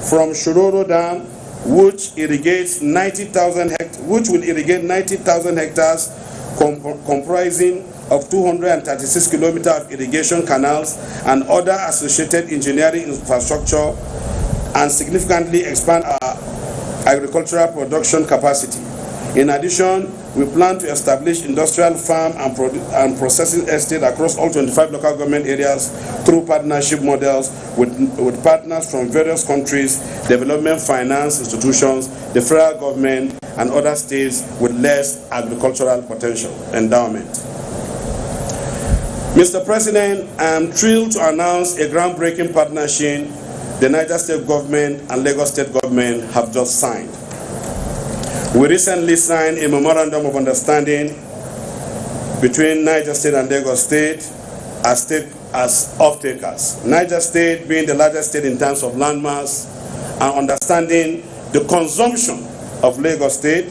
from Shororo Dam, which will irrigate 90,000 hectares, comprising of 236 kilometers of irrigation canals and other associated engineering infrastructure, and significantly expand our agricultural production capacity. In addition, we plan to establish industrial farm and processing estate across all 25 local government areas through partnership models with partners from various countries, development finance institutions, the federal government, and other states with less agricultural potential endowment. Mr. President, I am thrilled to announce a groundbreaking partnership the Niger State government and Lagos State government have just signed. We recently signed a memorandum of understanding between Niger State and Lagos State as off-takers. Niger State being the largest state in terms of landmass, and understanding the consumption of Lagos State,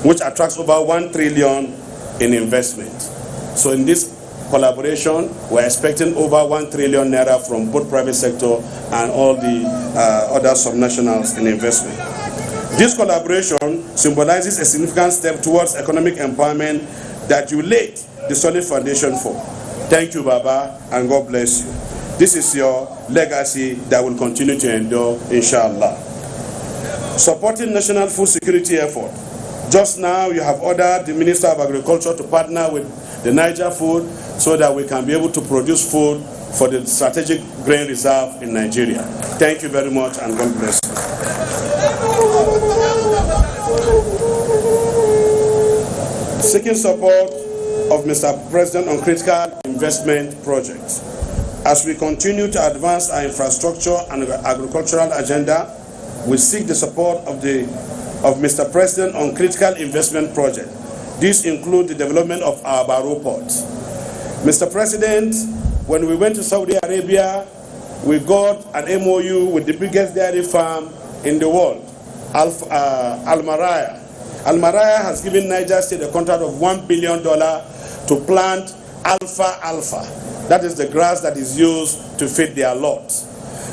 which attracts over 1 trillion in investment. So in this collaboration, we're expecting over 1 trillion naira from both private sector and all the other subnationals in investment. This collaboration symbolizes a significant step towards economic empowerment that you laid the solid foundation for. Thank you, Baba, and God bless you. This is your legacy that will continue to endure, inshallah. Supporting national food security effort. Just now, you have ordered the Minister of Agriculture to partner with the Niger Food so that we can be able to produce food for the strategic grain reserve in Nigeria. Thank you very much, and God bless you. Seeking support of Mr. President on critical investment projects. As we continue to advance our infrastructure and agricultural agenda, we seek the support of Mr. President on critical investment projects. These include the development of our Barrow port. Mr. President, when we went to Saudi Arabia, we got an MOU with the biggest dairy farm in the world, Al-Maraya. Al-Maraya has given Niger State a contract of $1 billion to plant alfalfa. That is the grass that is used to feed their lot.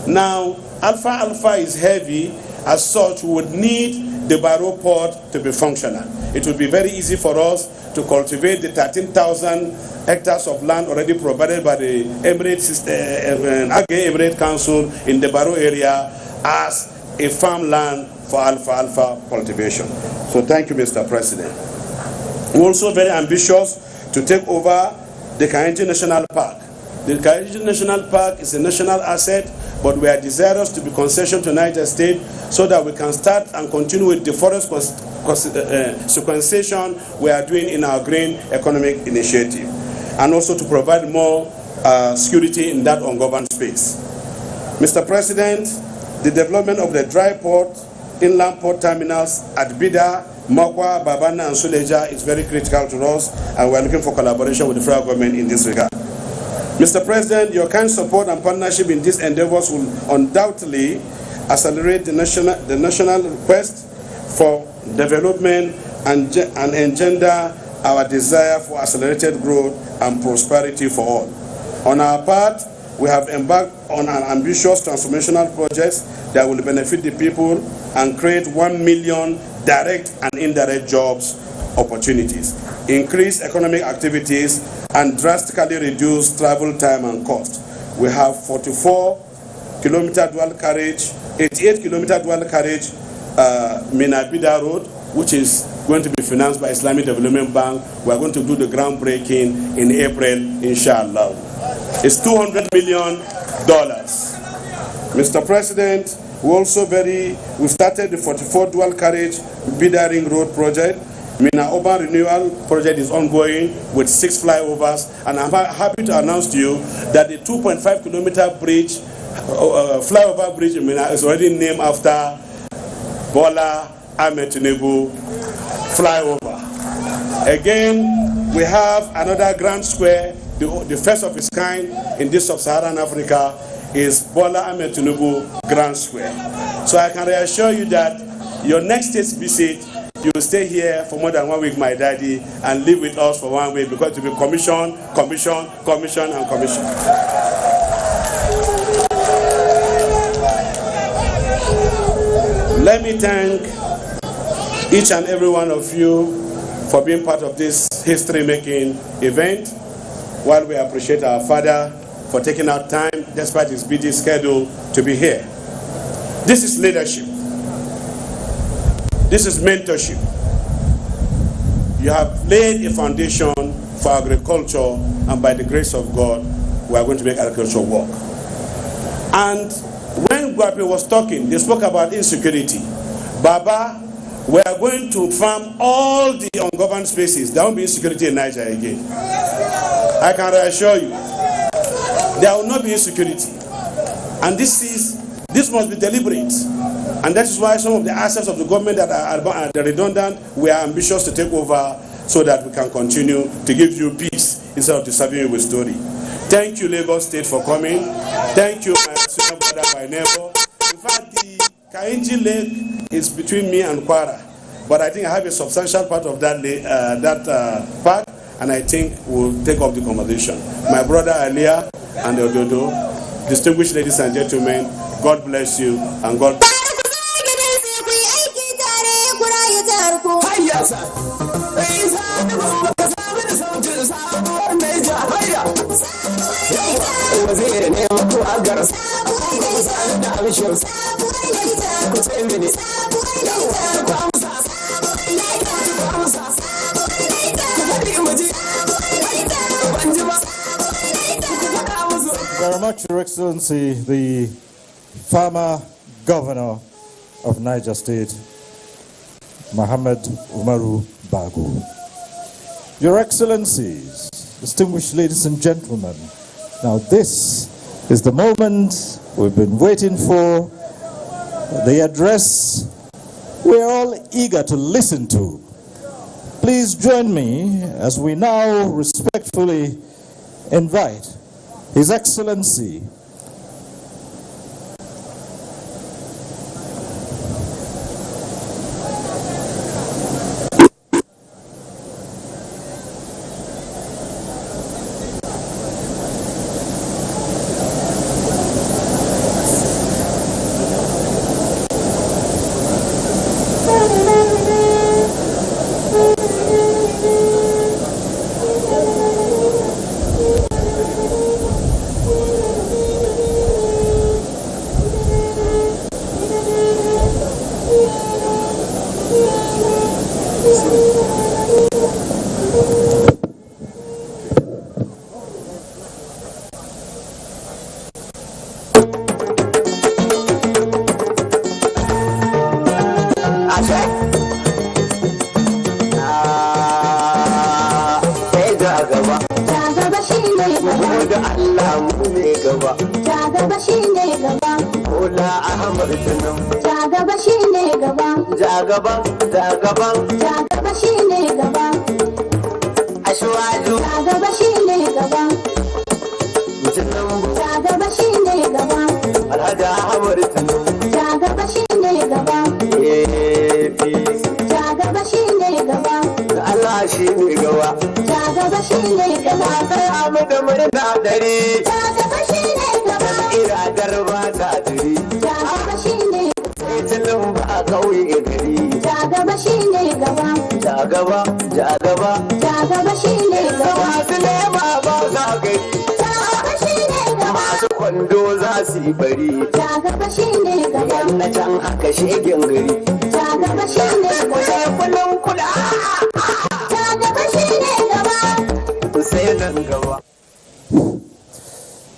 Now, alfalfa is heavy. As such, we would need the Barrow port to be functional. It would be very easy for us to cultivate the 13,000 hectares of land already provided by the Emirate Council in the Barrow area as a farmland for alfalfa cultivation. So thank you, Mr. President. We're also very ambitious to take over the Kainji National Park. The Kainji National Park is a national asset, but we are desirous to be concession to Niger State so that we can start and continue with the forest sequestration we are doing in our green economic initiative, and also to provide more security in that ungoverned space. Mr. President, the development of the dry port, inland port terminals at Bida, Makwa, Babana, and Suleja is very critical to us, and we are looking for collaboration with the federal government in this regard. Mr. President, your kind support and partnership in these endeavors will undoubtedly accelerate the national request for development and engender our desire for accelerated growth and prosperity for all. On our part, we have embarked on an ambitious transformational project that will benefit the people and create 1 million direct and indirect jobs opportunities, increase economic activities, and drastically reduce travel time and cost. We have 44-kilometer dual carriage, 88-kilometer dual carriage Minabida Road, which is going to be financed by Islamic Development Bank. We are going to do the groundbreaking in April, inshallah. It's $200 million. Mr. President, we started the 44 dual carriage Bida Ring Road project. Mina Urban Renewal project is ongoing with 6 flyovers, and I'm happy to announce to you that the 2.5 kilometer bridge, flyover bridge in Mina is already named after Bola Ahmed Tinubu flyover. Again, we have another grand square, the first of its kind in this sub-Saharan Africa is Bola Ahmed Tinubu Grand Square. So I can reassure you that your next state visit, you will stay here for more than 1 week, my daddy, and live with us for 1 week because it will be commission, commission, commission, and commission. Let me thank each and every one of you for being part of this history-making event, while we appreciate our father for taking out time, despite his busy schedule, to be here. This is leadership. This is mentorship. You have laid a foundation for agriculture, and by the grace of God, we are going to make agriculture work. And when Guapi was talking, they spoke about insecurity. Baba, we are going to farm all the ungoverned spaces. There won't be insecurity in Niger again. I can reassure you, there will not be insecurity. And this must be deliberate. And that is why some of the assets of the government that are redundant, we are ambitious to take over so that we can continue to give you peace instead of disturbing you with story. Thank you, Lagos State, for coming. Thank you, my senior brother, my neighbor. In fact, the Kainji Lake is between me and Kwara, but I think I have a substantial part of that part, and I think we'll take up the conversation. My brother Aliyah and Ododo, distinguished ladies and gentlemen, God bless you and God bless you. Very much, Your Excellency, the former governor of Niger State, Mohammed Umaru Bago. Your Excellencies, distinguished ladies and gentlemen, now this is the moment we've been waiting for, the address we're all eager to listen to. Please join me as we now respectfully invite His Excellency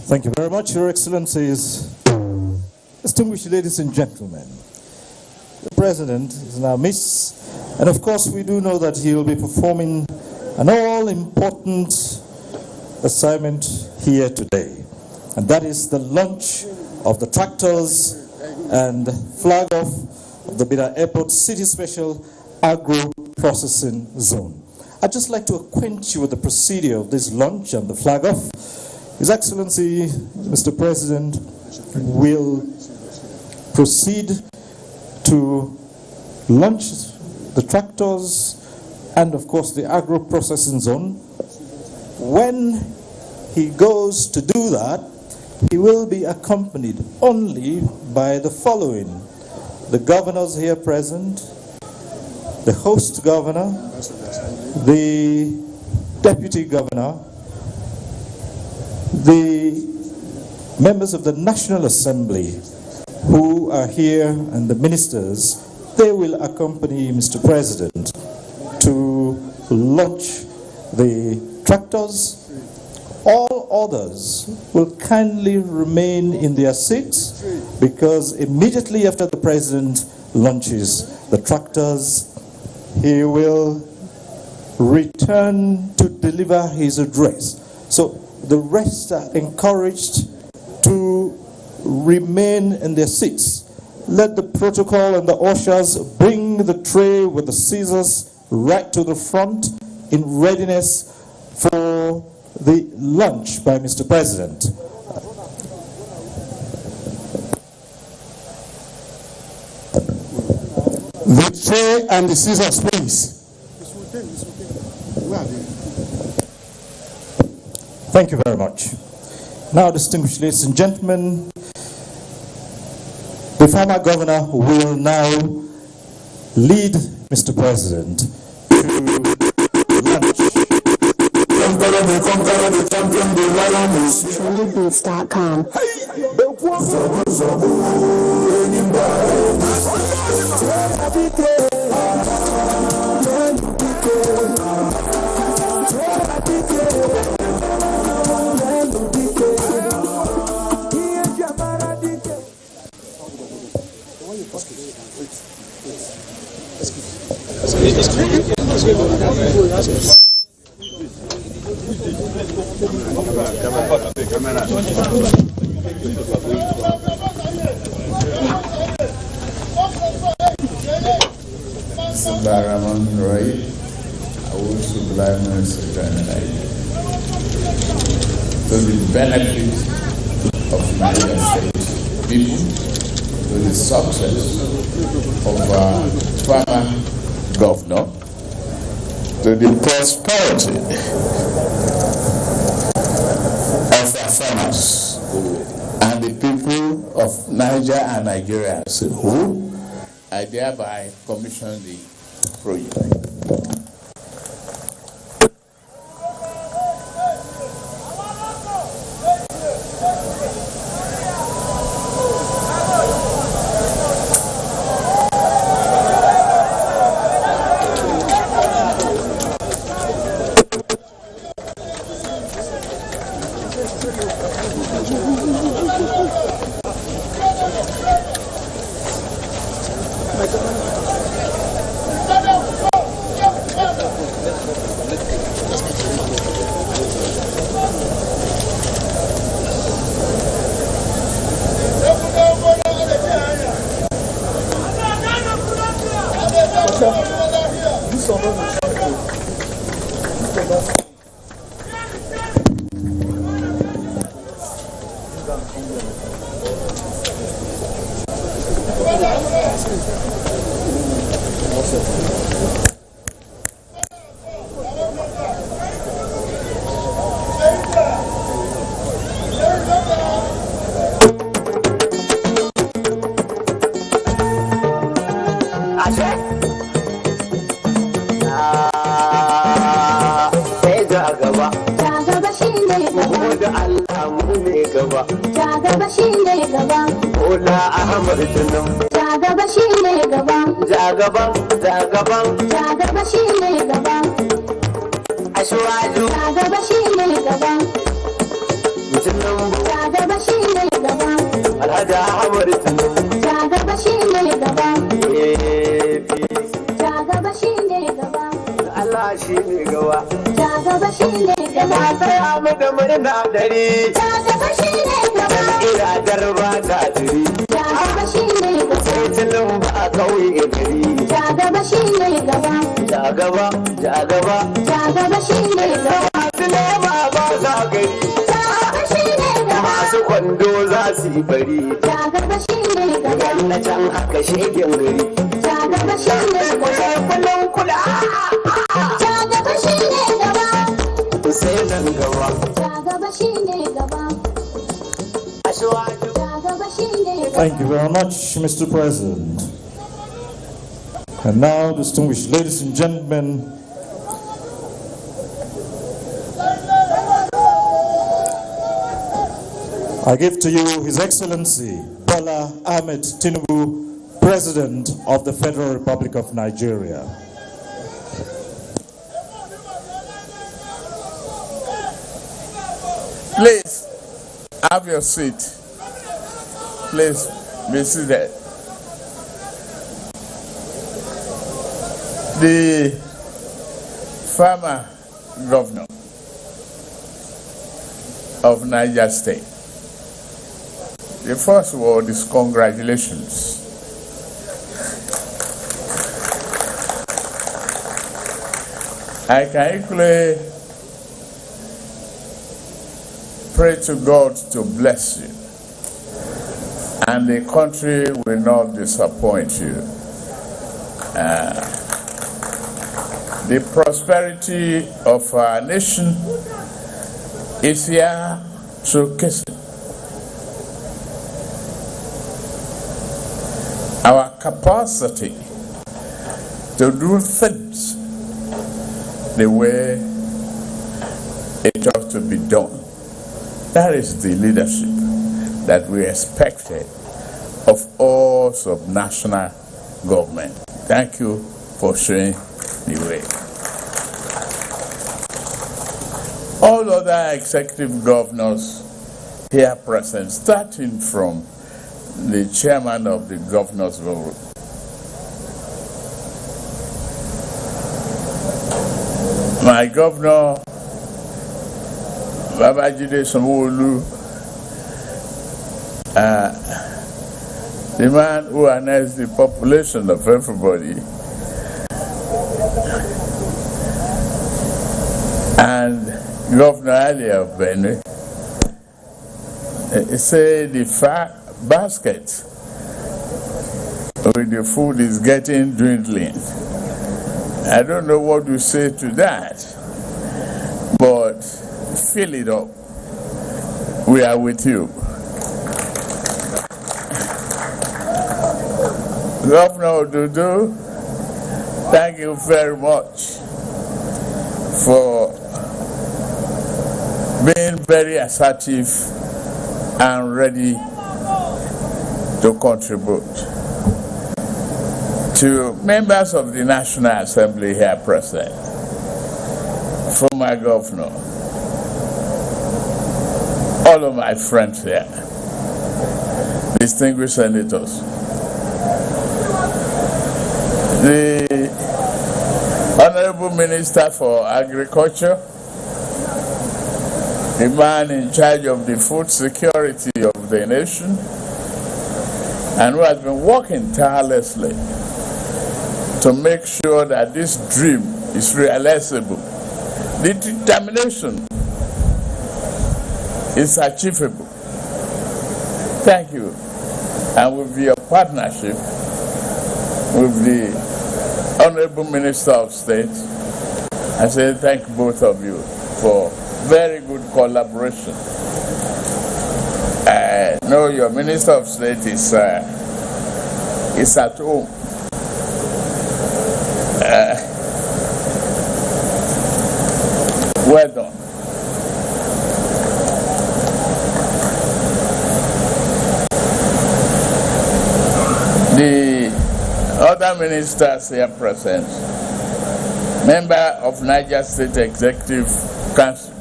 Thank you very much, Your Excellencies. Distinguished ladies and gentlemen, the President is in our midst, and of course we do know that he will be performing an all-important assignment here today, and that is the launch of the tractors and flag-off of the Bida Airport City Special Agro Processing Zone. I'd just like to acquaint you with the procedure of this launch and the flag off. His Excellency, Mr. President, will proceed to launch the tractors and, of course, the agro-processing zone. When he goes to do that, he will be accompanied only by the following: the governors here present, the host governor, the deputy governor, the members of the National Assembly who are here, and the ministers. They will accompany Mr. President to launch the tractors. All others will kindly remain in their seats, because immediately after the President launches the tractors, he will return to deliver his address. So the rest are encouraged to remain in their seats. Let the protocol and the ushers bring the tray with the scissors right to the front in readiness for the launch by Mr. President. The tray and the scissors, please. Thank you very much. Now, distinguished ladies and gentlemen, the former governor will now lead Mr. President to launch. Trendybeats.com. To the benefit of Niger State people, to the success of our former governor, to the prosperity of our farmers and the people of Niger and Nigeria as a whole, I thereby commission the project. Jagaba, gudo za su yi bari. Idan na can aka shegen gari. Kullum kula. Sai nan gaba. Thank you very much, Mr. President. And now, distinguished ladies and gentlemen, I give to you His Excellency Bola Ahmed Tinubu, President of the Federal Republic of Nigeria. Please, have your seat. Please, be seated. The former governor of Niger State. The first word is congratulations. I can equally pray to God to bless you, and the country will not disappoint you. The prosperity of our nation is here showcasing our capacity to do things the way it ought to be done. That is the leadership that we expected of all sub-national government. Thank you for showing the way. All other executive governors here present, starting from the chairman of the Governors Forum, my governor, Babajide Sanwo-Olu, the man who harnessed the population of everybody, and Governor Ali of Benue, say the basket with the food is getting dwindling. I don't know what to say to that, but fill it up. We are with you. Governor Ododo, thank you very much for being very assertive and ready to contribute. To members of the National Assembly here present, former governor, all of my friends here, distinguished senators, the Honorable Minister for Agriculture, the man in charge of the food security of the nation, and who has been working tirelessly to make sure that this dream is realizable. The determination is achievable. Thank you. And with your partnership with the Honorable Minister of State, I say thank both of you for very good collaboration. I know your Minister of State is at home. Well done. The other ministers here present, member of Niger State Executive Council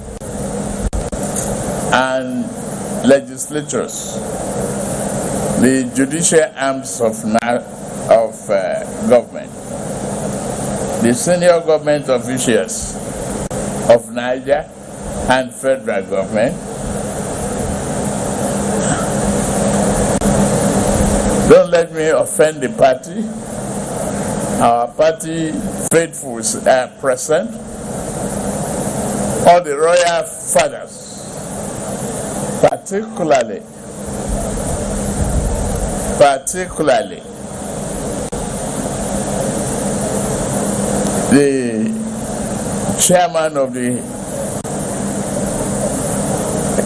and legislatures, the judicial arms of government, the senior government officials of Niger and federal government, don't let me offend the party. Our party faithfuls are present. All the royal fathers, particularly particularly the chairman of the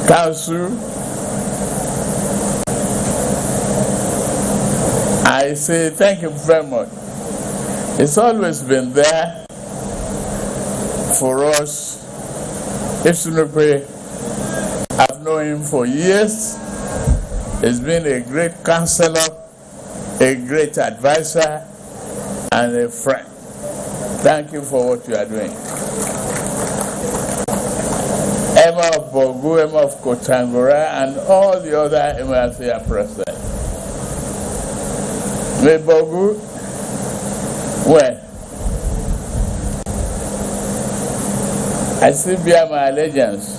council. I say thank you very much. It's always been there for us. I've known him for years. He's been a great counselor, a great advisor, and a friend. Thank you for what you are doing. Emma of Bogu, Emma of Kotangora, and all the other MRC are present. Me Bogu, where? I still bear my allegiance.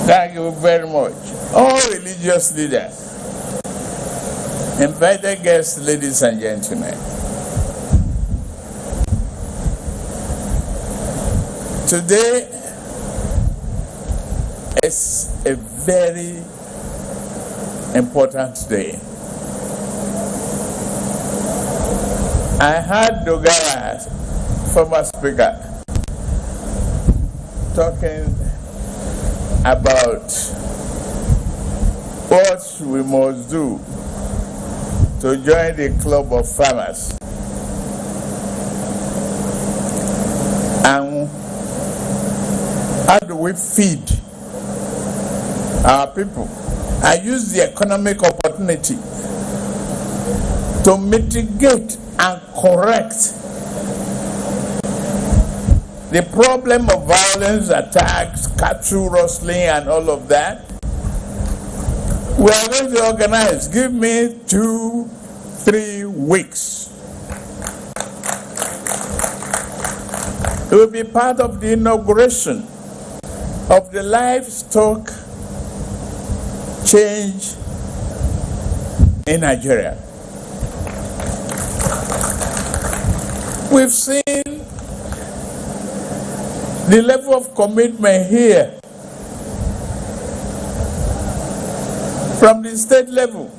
Thank you very much. All religious leaders, invited guests, ladies and gentlemen. Today is a very important day. I heard Dogara, former speaker, talking about what we must do to join the club of farmers. And how do we feed our people? I use the economic opportunity to mitigate and correct the problem of violence, attacks, cattle rustling, and all of that. We are going to organize. Give me 2-3 weeks. It will be part of the inauguration of the livestock change in Nigeria. We've seen the level of commitment here from the state level.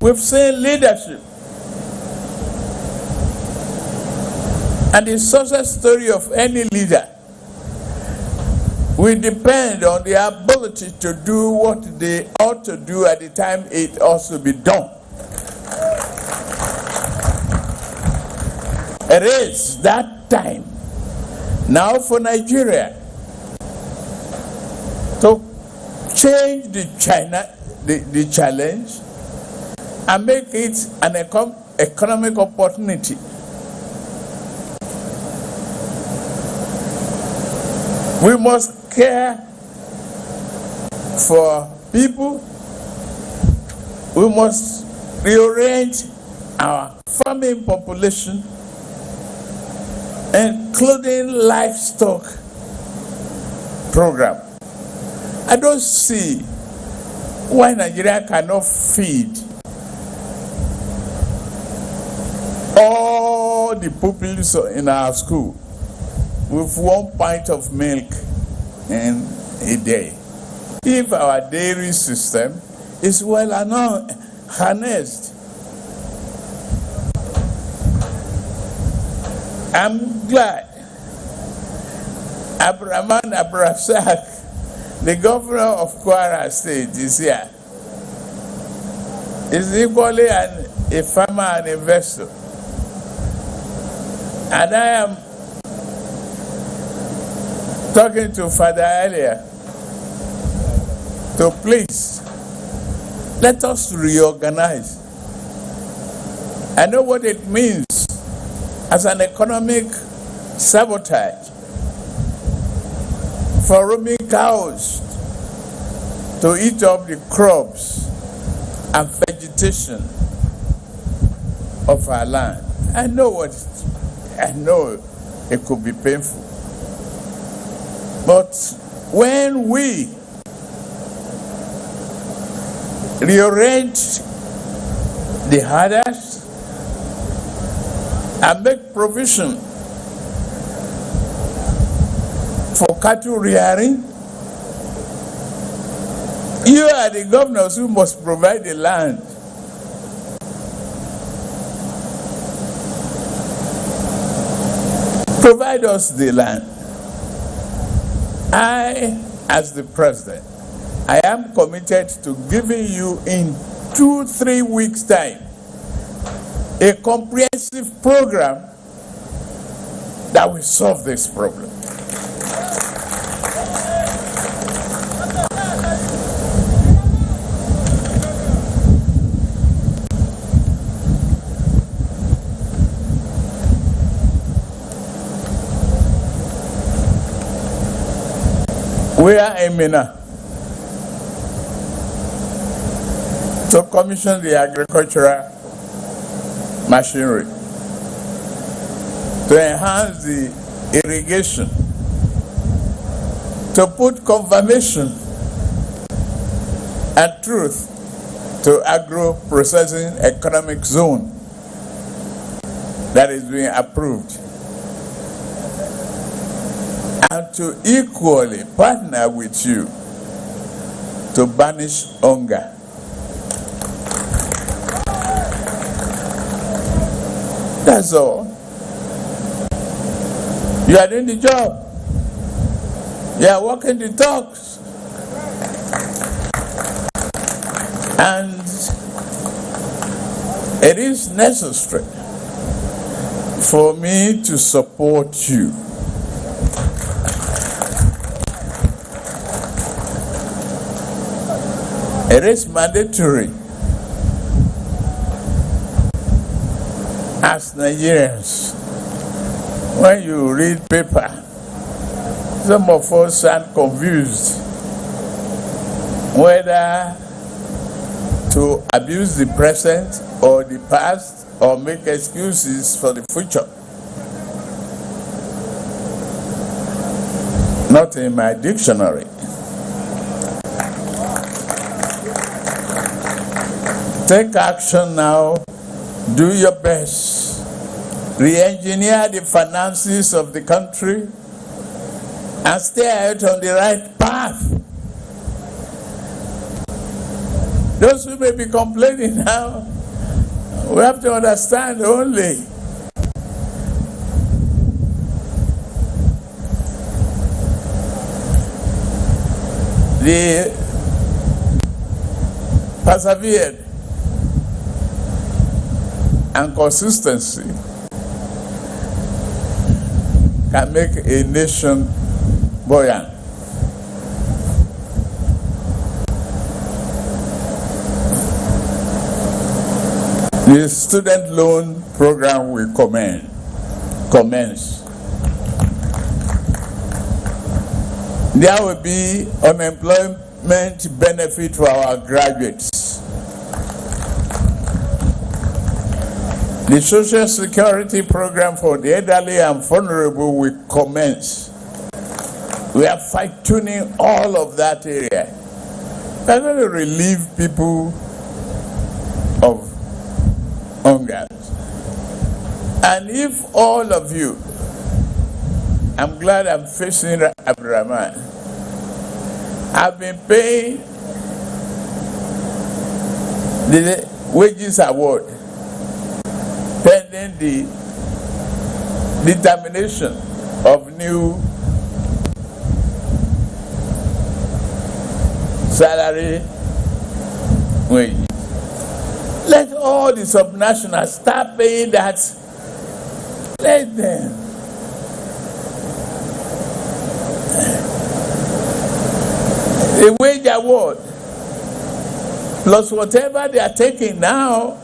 We've seen leadership. And the success story of any leader will depend on the ability to do what they ought to do at the time it ought to be done. It is that time now for Nigeria to change the challenge and make it an economic opportunity. We must care for people. We must rearrange our farming population, including livestock program. I don't see why Nigeria cannot feed all the pupils in our school with 1 pint of milk in a day. If our dairy system is well harnessed, I'm glad Abraman Abrasak, the governor of Kwara State, is here. He's equally a farmer and investor. And I am talking to Father earlier to please let us reorganize. I know what it means as an economic sabotage for roaming cows to eat up the crops and vegetation of our land. I know it could be painful. But when we rearrange the herders and make provision for cattle rearing You are the governors who must provide the land. Provide us the land. I, as the president, I am committed to giving you in 2-3 weeks' time a comprehensive program that will solve this problem. We are aiming to commission the agricultural machinery to enhance the irrigation, to put confirmation and truth to agro-processing economic zone that is being approved, and to equally partner with you to banish hunger. That's all. You are doing the job. You are walking the talks. And it is necessary for me to support you. It is mandatory as Nigerians. When you read paper, some of us are confused whether to abuse the present or the past or make excuses for the future. Not in my dictionary. Take action now. Do your best. Re-engineer the finances of the country and stay out on the right path. Those who may be complaining now, we have to understand only the persevered and consistency can make a nation buoyant. The student loan program will commence. There will be unemployment benefit for our graduates. The Social Security program for the elderly and vulnerable will commence. We are fine-tuning all of that area. We're going to relieve people of hunger. And if all of you, I'm glad I'm facing Abdurrahman, have been paying the wages award pending the determination of new salary wages. Let all the subnationals start paying that. Let them. The wage award plus whatever they are taking now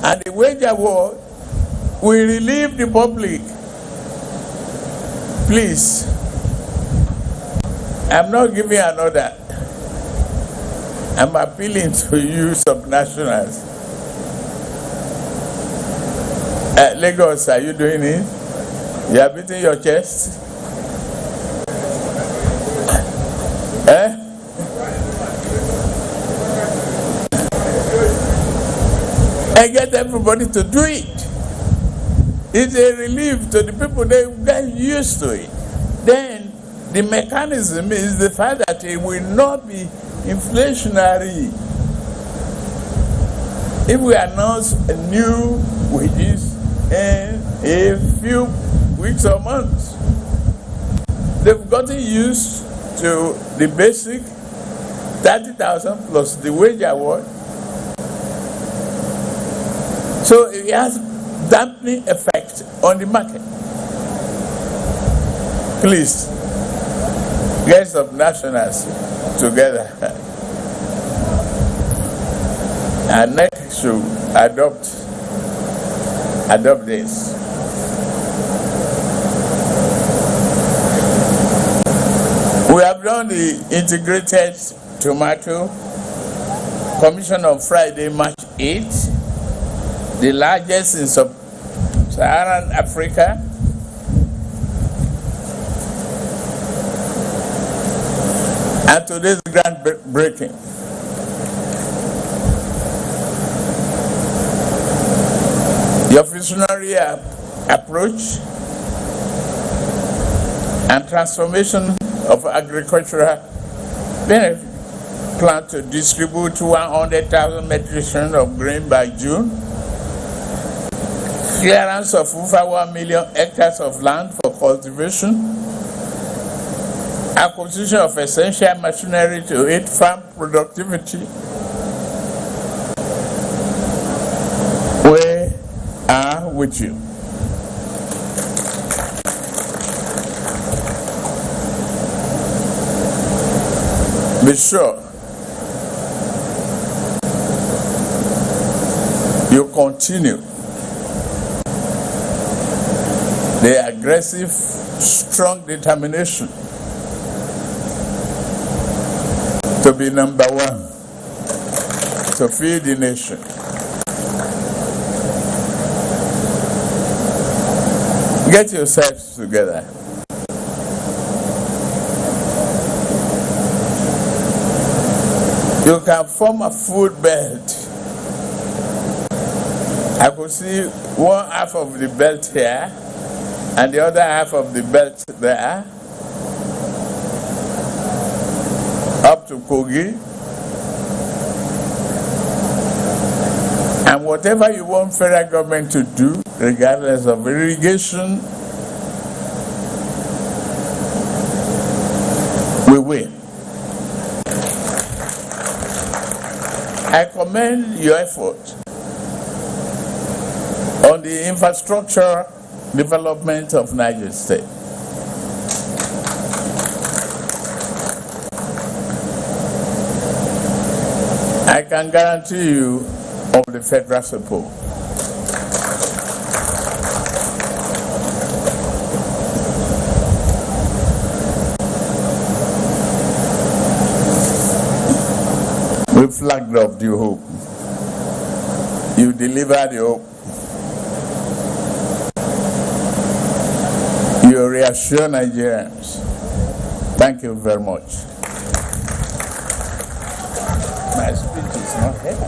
and the wage award will relieve the public. Please, I'm not giving an order. I'm appealing to you subnationals. Lagos, are you doing it? You are beating your chest? And get everybody to do it. It's a relief to the people. They get used to it. Then the mechanism is the fact that it will not be inflationary. If we announce new wages in a few weeks or months, they've gotten used to the basic 30,000 plus the wage award. So it has dampening effect on the market. Please, get some nationals together and next should adopt this. We have done the integrated tomato commission on Friday, March 8th, the largest in sub-Saharan Africa. And today's groundbreaking. Your visionary approach and transformation of agricultural benefit plan to distribute 100,000 metric tons of grain by June, clearance of over 1 million hectares of land for cultivation, acquisition of essential machinery to aid farm productivity. We are with you. Be sure you continue the aggressive, strong determination to be number one, to feed the nation. Get yourselves together. You can form a food belt. I could see one half of the belt here and the other half of the belt there, up to Kogi. And whatever you want federal government to do, regardless of irrigation, we will. I commend your effort on the infrastructure development of Niger State. I can guarantee you of the federal support. We flagged up the hope. You delivered the hope. You reassure Nigerians. Thank you very much. My speech is not heavy.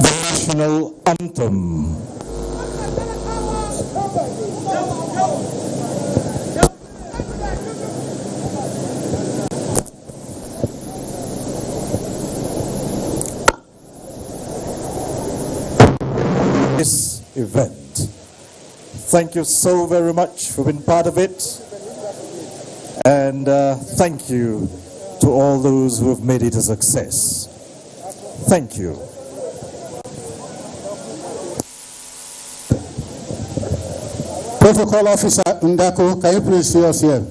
National anthem. This event. Thank you so very much for being part of it, and thank you to all those who have made it a success. Thank you. Protocol Officer Ndako, can you please see us here?